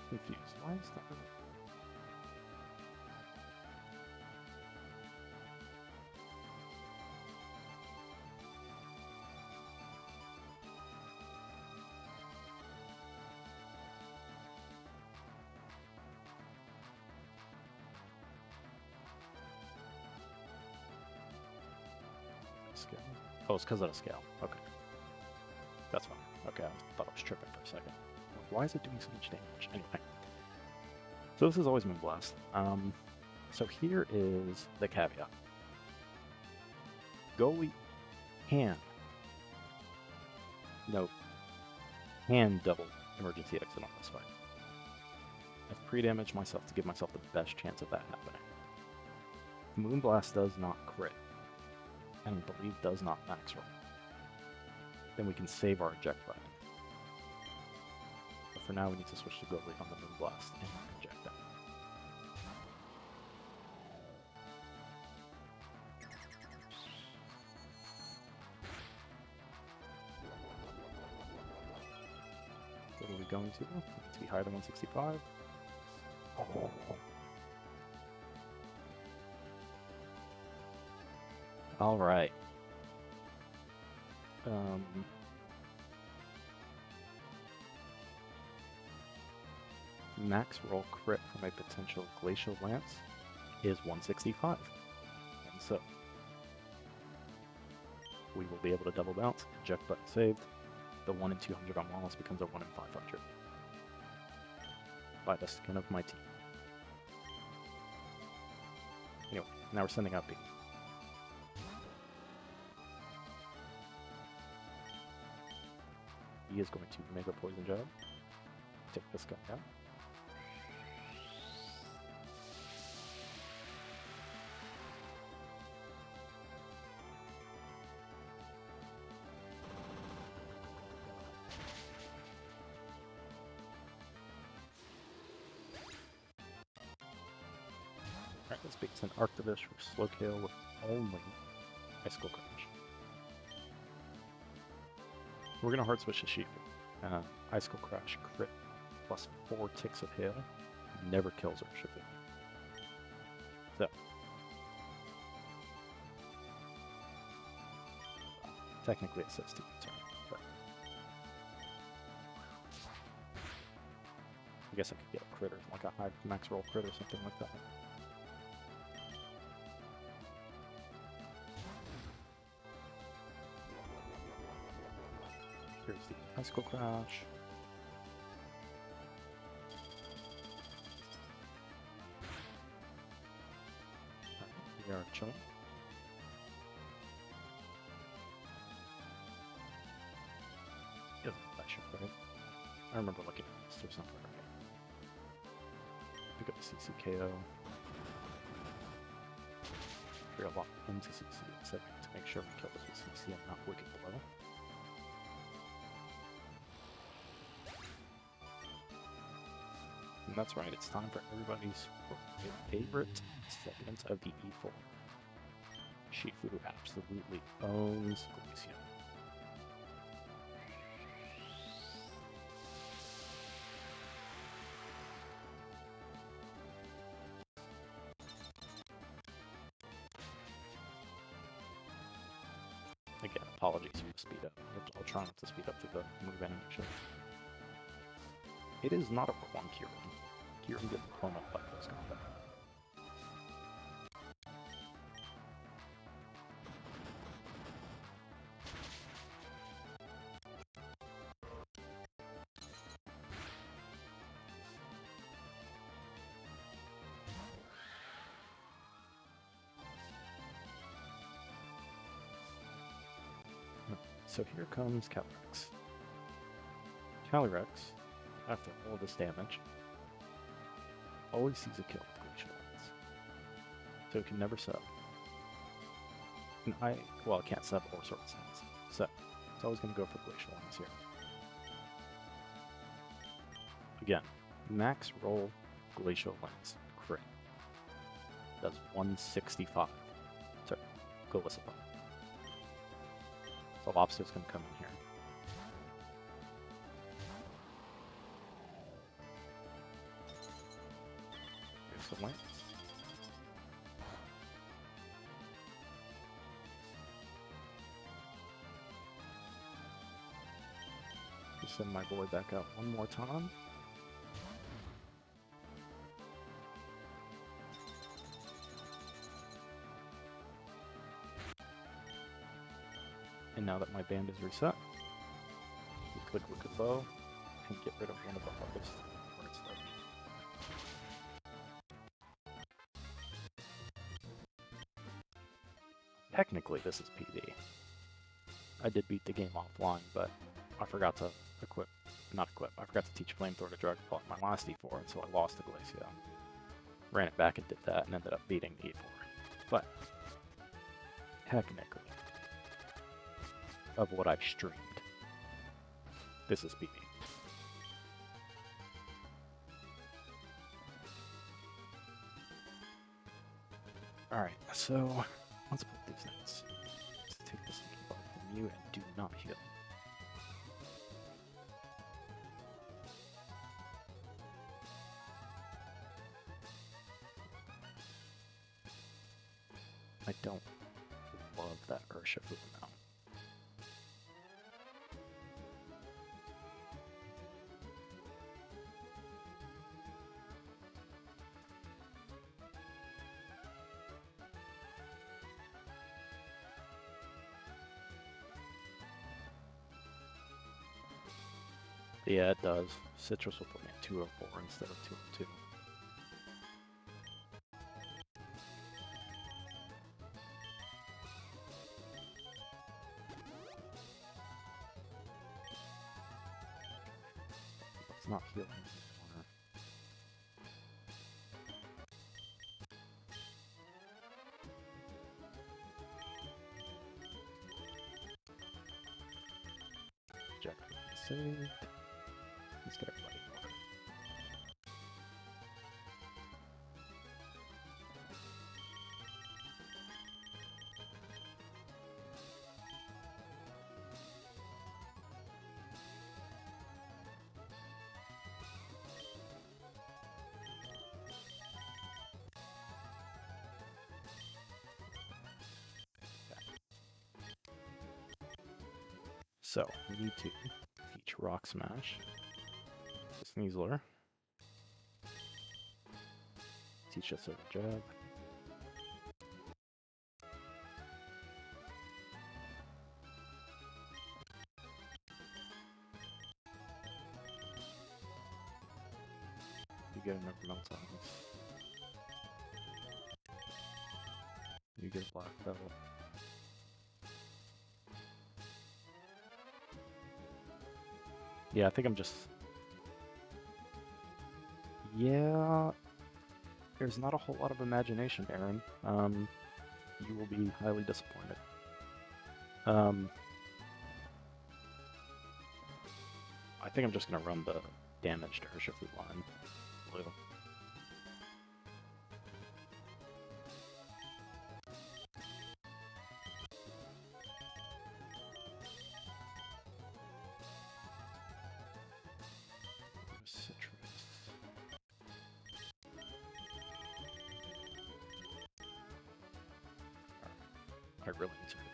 Speaker 1: Confused. Why is that? Scale. Oh, it's because of the scale. Okay. That's fine. Okay, I thought I was tripping for a second. Why is it doing so much damage? Anyway. So this is always Moonblast. So here is the caveat. Goalie can double emergency exit on this fight. I've pre-damaged myself to give myself the best chance of that happening. Moonblast does not crit, and I believe does not max roll. Then we can save our eject button. But for now, we need to switch to goalie on the Moonblast and eject that. What are we going to? Need to be higher than 165. Oh. All right. Max roll crit from a potential Glacial Lance is 165. And so, we will be able to double bounce, eject button saved. The 1 in 200 on Wallace becomes a 1 in 500. By the skin of my teeth. Anyway, now we're sending out B. He is going to Mega Poison Jab. Take this guy out. This beats an Arctivist for Slowkill with only Icicle Crash. We're gonna hard switch to Shifu. Icicle Crash crit plus 4 ticks of hail never kills Urshifu. So technically it says 2 turn, but I guess I could get a crit or like a high max roll crit or something like that. Here's the Icicle Crash. We are chilling. That should right. I remember looking at this or something. Right? Pick up the CCKO. We're a lot into CC except to make sure we kill this with CC and not Wicked Blow. And that's right, it's time for everybody's favorite segment of the E4. Shifu absolutely owns Glaceon. Again, apologies for the speed up. I'll try not to speed up through the move animation. It is not a 1 Kieran. Kieran gets blown up by close combat. So here comes Calyrex. Calyrex, after all this damage, always sees a kill with Glacial Lens. So it can never sub. And well, it can't sub or Sword Stance. So it's always going to go for Glacial Lens here. Again, max roll Glacial Lens crit. Does 165. Sorry, Golisopod. So Lobster's going to come in here. Here's the Lance. Just send my boy back out one more time. And now that my band is reset, we click Wicked Bow and get rid of one of the hardest words left. Technically, this is PD. I did beat the game offline, but I forgot to I forgot to teach Flamethrower to Dragonfall in my last E4, and so I lost to Glaceon. Ran it back and did that, and ended up beating the E4. But, technically, of what I've streamed, this is PD. Alright, so let's put these notes. Let's take this bar from you and do not heal. I don't love that Urshifu now. Yeah, it does. Citrus will put me at 204 instead of 202. Let's not heal him anymore. Jack saved. Let's get everybody in order. So, we need to teach Rock Smash to Sneasler. Teach us a jab. You get another melt on this. You get a black belt. Yeah, I think I'm just... Yeah... There's not a whole lot of imagination, Aaron. You will be highly disappointed. I think I'm just gonna run the damaged Urshifu line. Blue. Citrus. I really need to forget.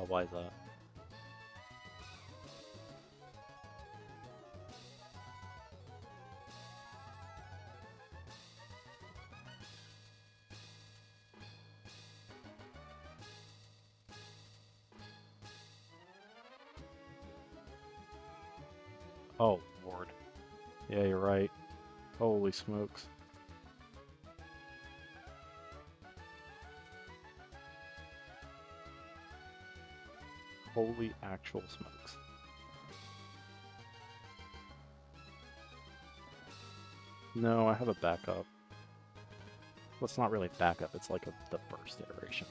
Speaker 1: Why is that? Oh, Lord. Yeah, you're right. Holy smokes. Holy actual smokes. No, I have a backup. Well, it's not really backup, it's like the burst iteration.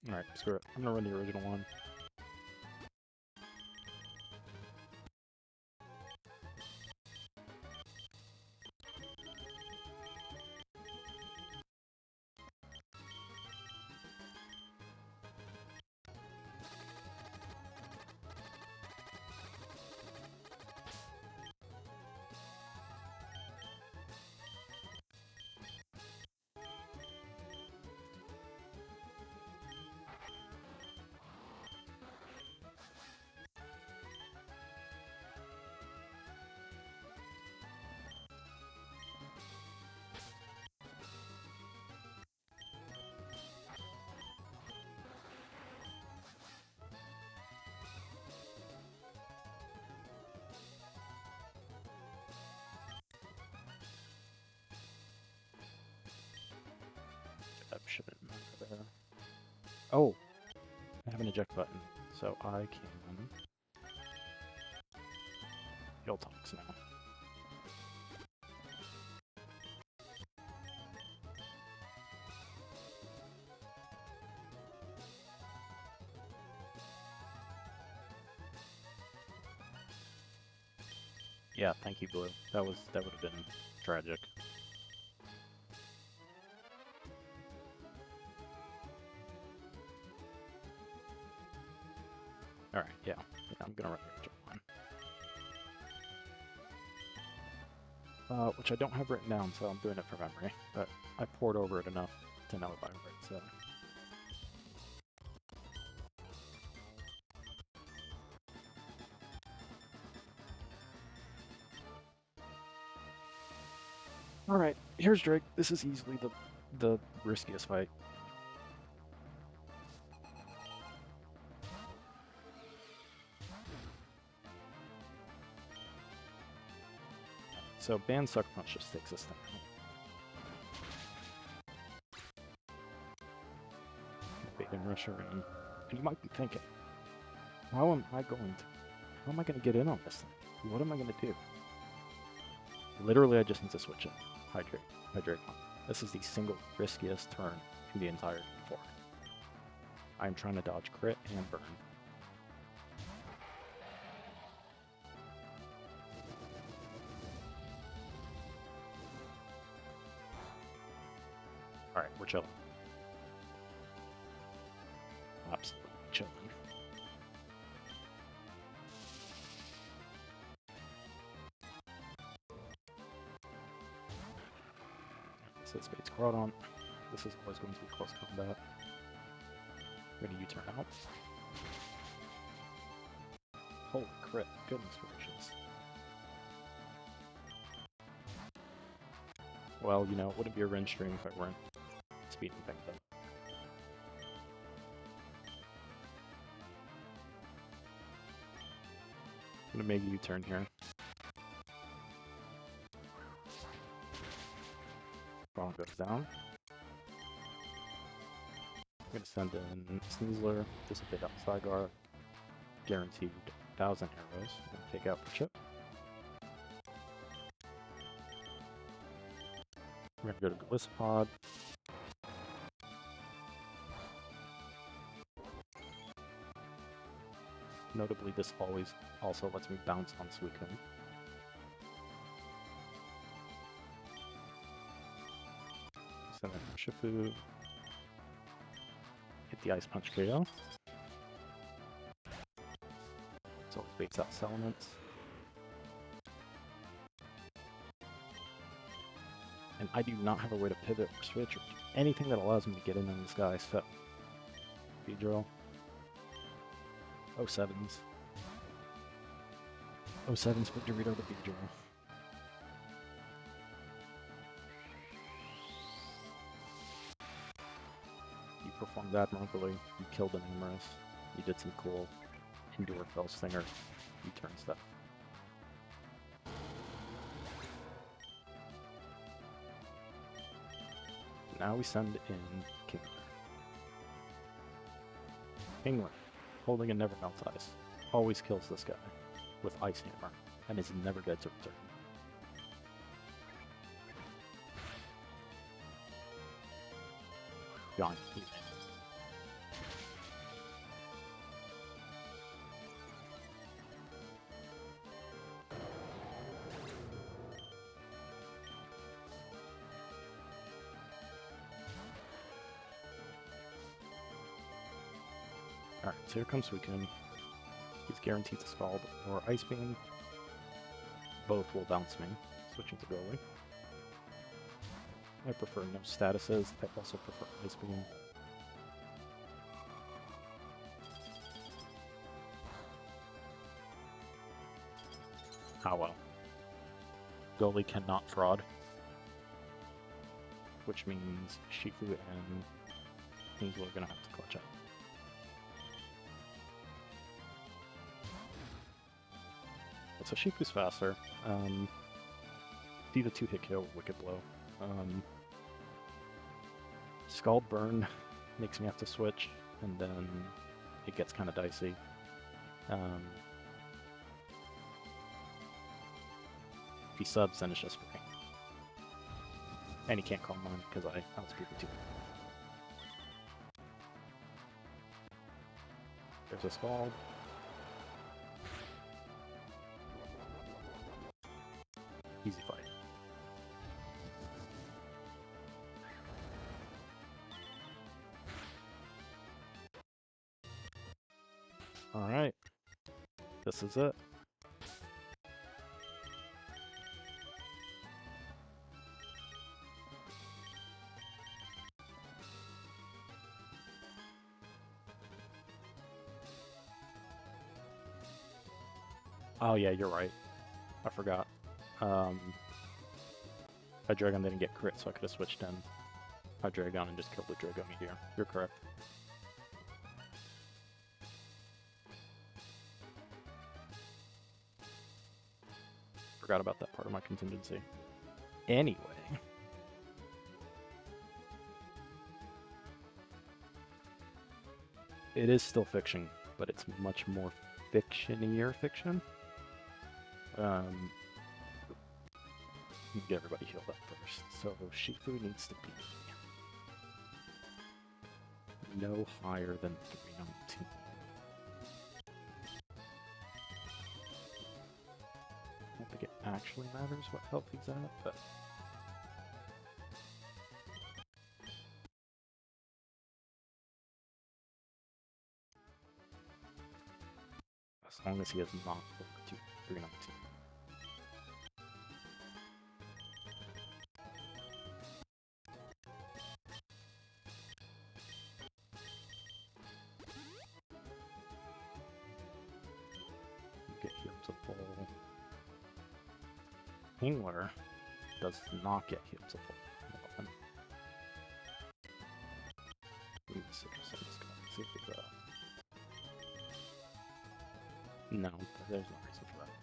Speaker 1: Alright, screw it. I'm gonna run the original one. That shouldn't matter there. Oh! I have an eject button, so I can... He'll talks now. Yeah, thank you, Blue. That would have been tragic. Alright, yeah. I'm gonna run the original one. Which I don't have written down, so I'm doing it from memory, but I poured over it enough. to another by right, so. Alright, here's Drake. This is easily the riskiest fight. So ban Sucker Punch just takes this thing out. Bait and Rusher, and you might be thinking, how am I going to get in on this thing? What am I going to do? Literally, I just need to switch it. Hydrate. This is the single riskiest turn in the entire E4. I'm trying to dodge crit and burn. Alright, we're chilling. Absolutely chilling. So Spade's Groudon. This is always going to be close combat. We're going to U-turn out. Holy crit, goodness gracious. Well, you know, it wouldn't be a Ren stream if I weren't speeding things up. I'm gonna make a U-turn here. Groudon goes down. I'm gonna send in Sneasler, dissipate out Zygarde, guaranteed 1,000 arrows, and take out the chip. We're gonna go to Gliscod. Notably, this always also lets me bounce on Suicune. Send in Shifu. Hit the Ice Punch KO. It always baits out Elements. And I do not have a way to pivot or switch or do anything that allows me to get in on this guy, so. Beedrill. 07s. 07s for Dorito the Beedrill. You performed admirably. You killed an Amorous. You did some cool Endure Fell Stinger U-turn stuff. Now we send in Kingler. Kingler, holding a Never Melt Ice, always kills this guy with Ice Hammer, and is never dead to return. Gone. Alright, so here comes Suicune. He's guaranteed to Scald or Ice Beam. Both will bounce me, switching to goalie. I prefer no statuses. I also prefer Ice Beam. Ah well. Goalie cannot fraud. Which means Shifu and Kingswood are gonna have to clutch up. So Shifu's faster. See the 2-hit KO, Wicked Blow. Scald Burn makes me have to switch, and then it gets kind of dicey. If he subs, then it's just free. And he can't call mine because I outspeed the 2. There's a Scald. Easy fight. Alright. This is it. Oh yeah, you're right. I forgot. Hydreigon didn't get crit, so I could have switched in Hydreigon and just killed the Drago Meteor. You're correct. Forgot about that part of my contingency. Anyway. It is still fiction, but it's much more fiction-ier fiction. Get everybody healed up first. So Shifu needs to be no higher than 319. I don't think it actually matters what health he's at, but as long as he has not over 319. Get healed to full. Hingler does not get healed to full. See if he's no, there's no reason for that.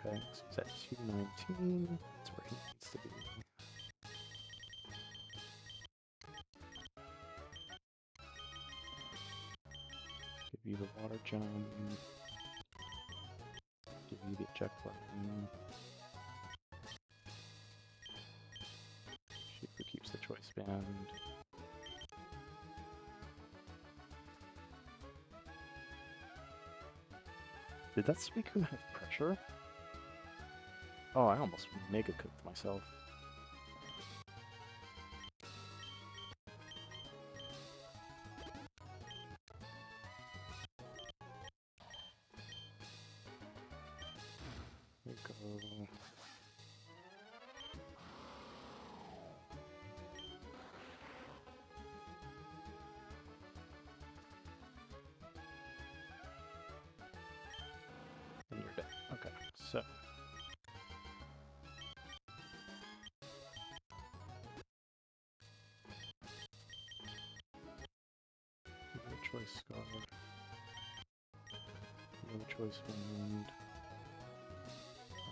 Speaker 1: Okay, so he's at 219. That's where he needs to be. Give you the water gem. Give you the eject button. Shifu keeps the choice band. Did that Suicune have pressure? Oh, I almost mega cooked myself. There we go. And you're dead. Okay, so. No choice scar. No choice wound.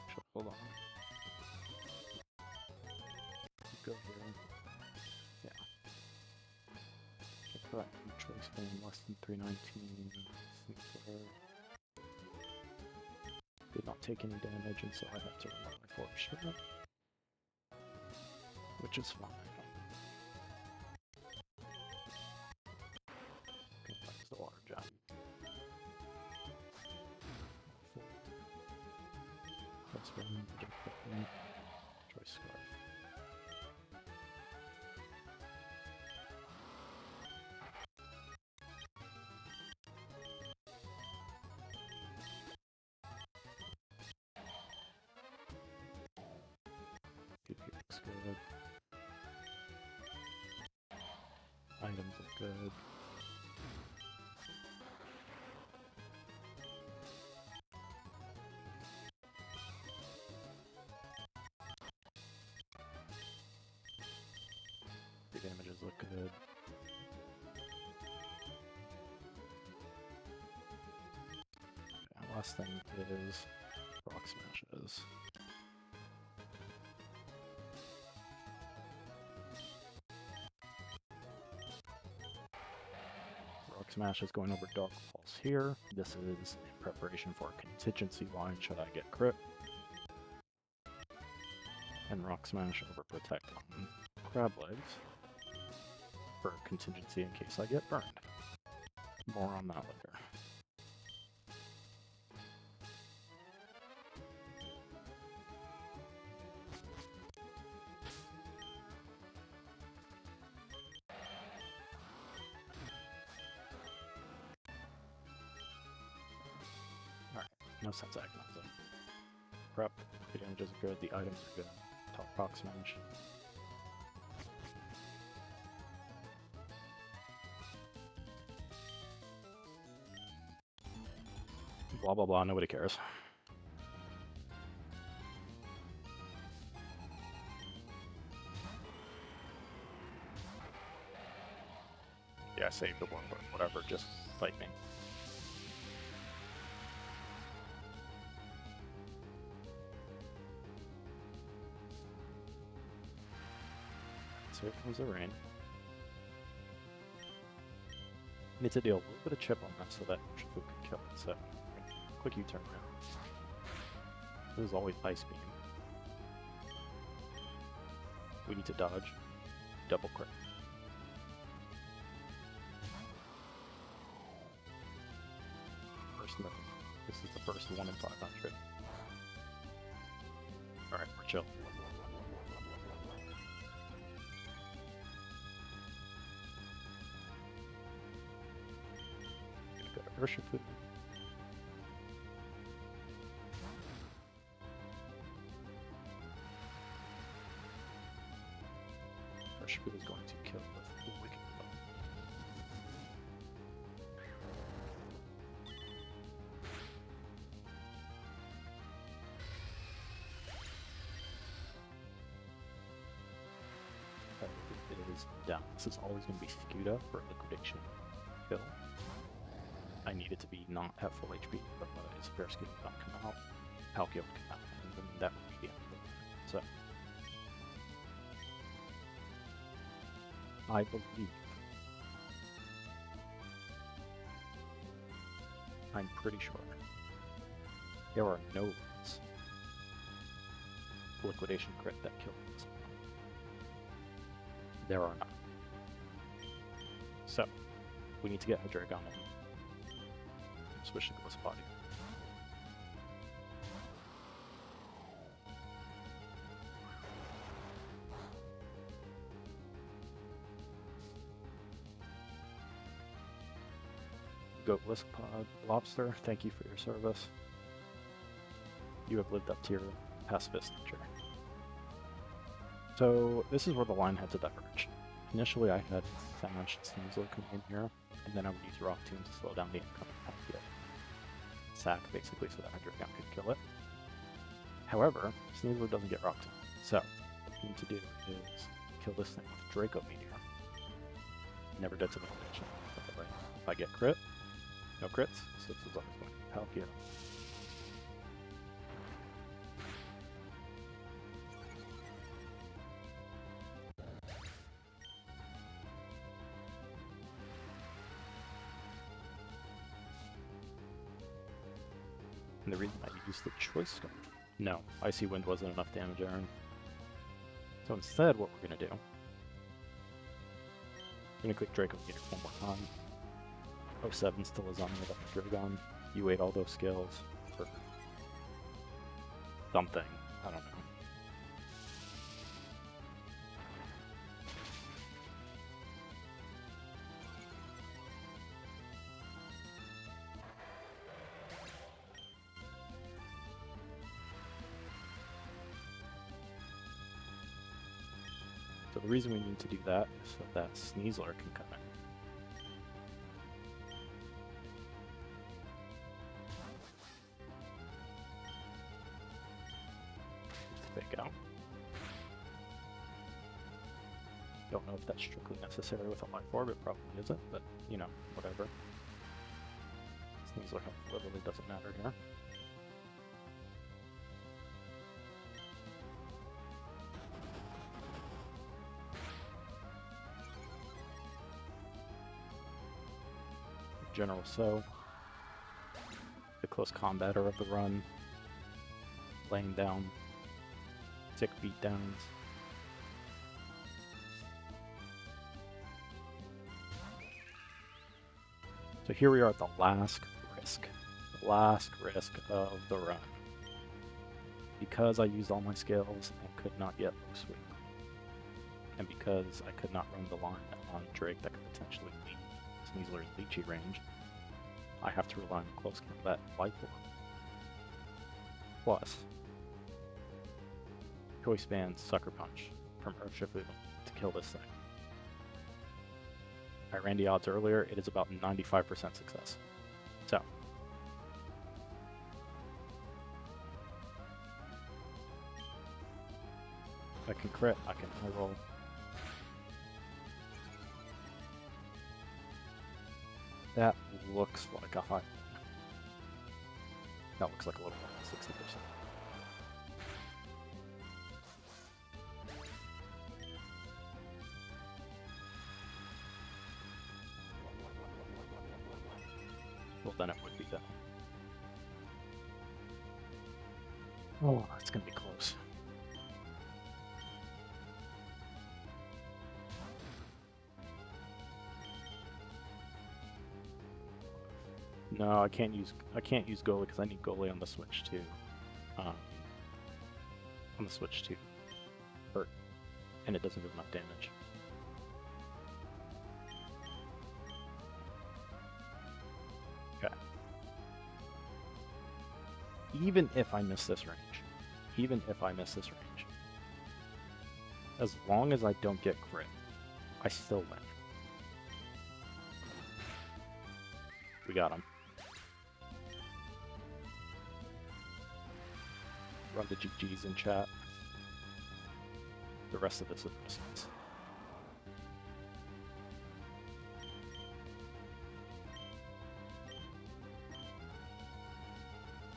Speaker 1: Actually, hold on. Go here. Yeah. Check that. No choice wound less than 319. Did not take any damage, and so I have to run my force here. Which is fine. Use the water gem. Choice scarf. Looks good. Items look good. The damages look good. Okay, last thing is rock smashes. Rock Smash is going over Dark Pulse here. This is in preparation for a contingency line should I get crit. And Rock Smash over Protect on Crab Legs for contingency in case I get burned. More on that later. Alright, no sense agonizing. prep. The damage is good, the items are good. Top rock smash. Blah blah blah, nobody cares. Yeah, save the one, but whatever, just fight me. So here comes the rain. Need to deal a little bit of chip on that so that Shifu can kill it. So, quick U-turn now. This is always Ice Beam. We need to dodge. Double crit. First move. This is the first 1 in 500. Alright, we're chill. Urshifu. Urshifu is going to kill with the Wicked Blow. It is down. This is always going to be skewed up for a liquidation kill. I need it to be not at full HP, but if Fairskill would not come out, Palkia would come out, and then that would be the end of it. So, I believe, I'm pretty sure, there are no rules liquidation crit that kill this. There are not. So, we need to get Hydreigon in. Switch to this body. Goatless Pod Lobster, thank you for your service. You have lived up to your pacifist nature. So this is where the line had to diverge. Initially I had Sash Nuzlocke come in here, and then I would use Rock Tomb to slow down the incoming Palkia. Sack basically so that Hydreigon could kill it. However, Sneasler doesn't get Rock Tomb, so what we need to do is kill this thing with Draco Meteor. Never dead to liquidation. If I get crit, no crits, so this is always going to be Palkia. And the reason I used the Choice Scarf. No, Icy Wind wasn't enough damage, Aaron. So instead, what we're going to do, I'm going to click Draco Meteor one more time. 07 still is on with Dragon. You ate all those skills for something. I don't know. So the reason we need to do that is so that Sneasler can come in. Fake out. Don't know if that's strictly necessary with a Life Orb, it probably isn't, but you know, whatever. Sneasler literally doesn't matter here. General So, the close combatter of the run, laying down sick beatdowns. So here we are at the last risk of the run. Because I used all my skills and could not get low sweep, and because I could not run the line on Drake that could potentially leave Sneasler's Leechy range, I have to rely on close combat Life Orb. Plus, Choice Band Sucker Punch from Urshifu to kill this thing. I ran the odds earlier, it is about 95% success. So. If I can crit, I can high roll. That looks like a high. That looks like a little more than 60%. Well, then it would be that. Oh, it's gonna be close. No, I can't use goalie because I need goalie on the Switch too. On the Switch too. Hurt. And it doesn't do enough damage. Okay. Even if I miss this range, as long as I don't get crit, I still win. We got him. Run the GGs in chat. The rest of this is nonsense.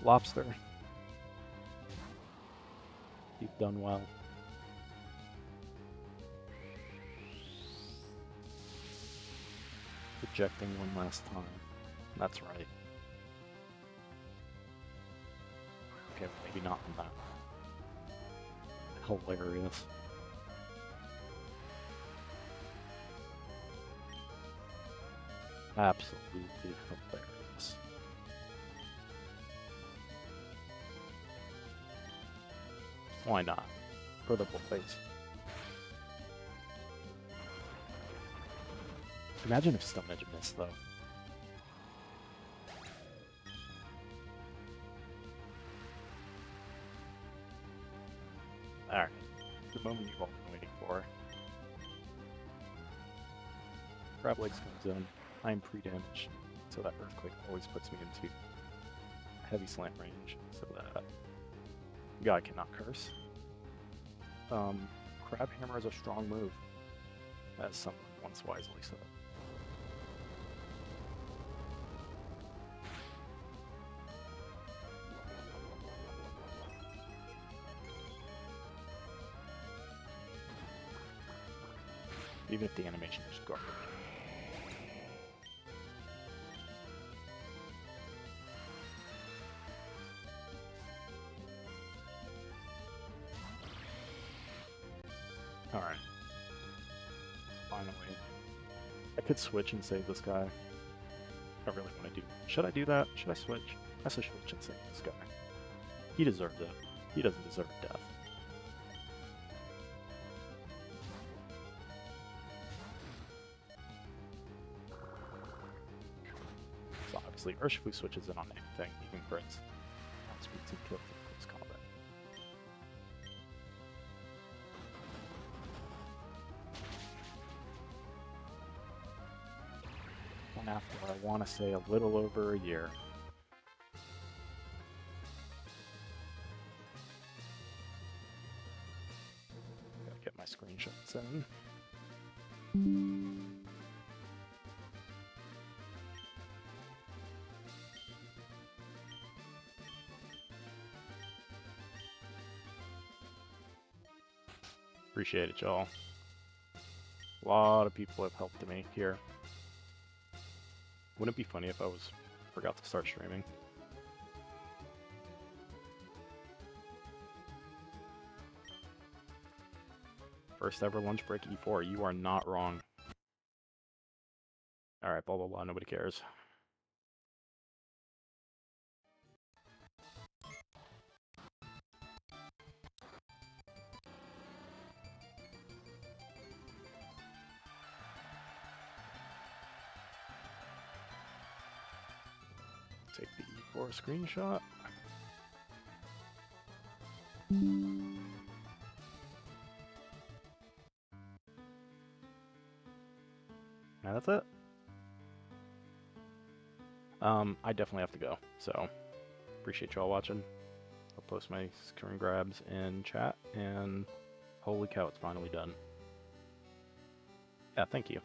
Speaker 1: Lobster. You've done well. Projecting one last time. That's right. Okay, maybe not on that. Hilarious. Absolutely hilarious. Why not? Vertical face. Imagine if Stone Edge missed, though. Alright. The moment you've all been waiting for. Crab Legs comes in. I'm pre-damaged, so that Earthquake always puts me into heavy slant range, so that guy cannot curse. Crab Hammer is a strong move, as someone once wisely said. Even if the animation is garbage. Alright. Finally. I could switch and save this guy. I really want to do. Should I do that? Should I switch? I should switch and save this guy. He deserves it. He doesn't deserve death. So obviously Urshifu switches in on anything, even crits. Outspeeds and kills in close combat. And after, I want to say, a little over a year. Gotta get my screenshots in. Appreciate it, y'all. A lot of people have helped me here. Wouldn't it be funny if I forgot to start streaming? First ever lunch break E4. You are not wrong. Alright, blah blah blah, nobody cares. Take the E4 screenshot. And that's it. I definitely have to go, so appreciate y'all watching. I'll post my screen grabs in chat, and holy cow, it's finally done. Yeah, thank you.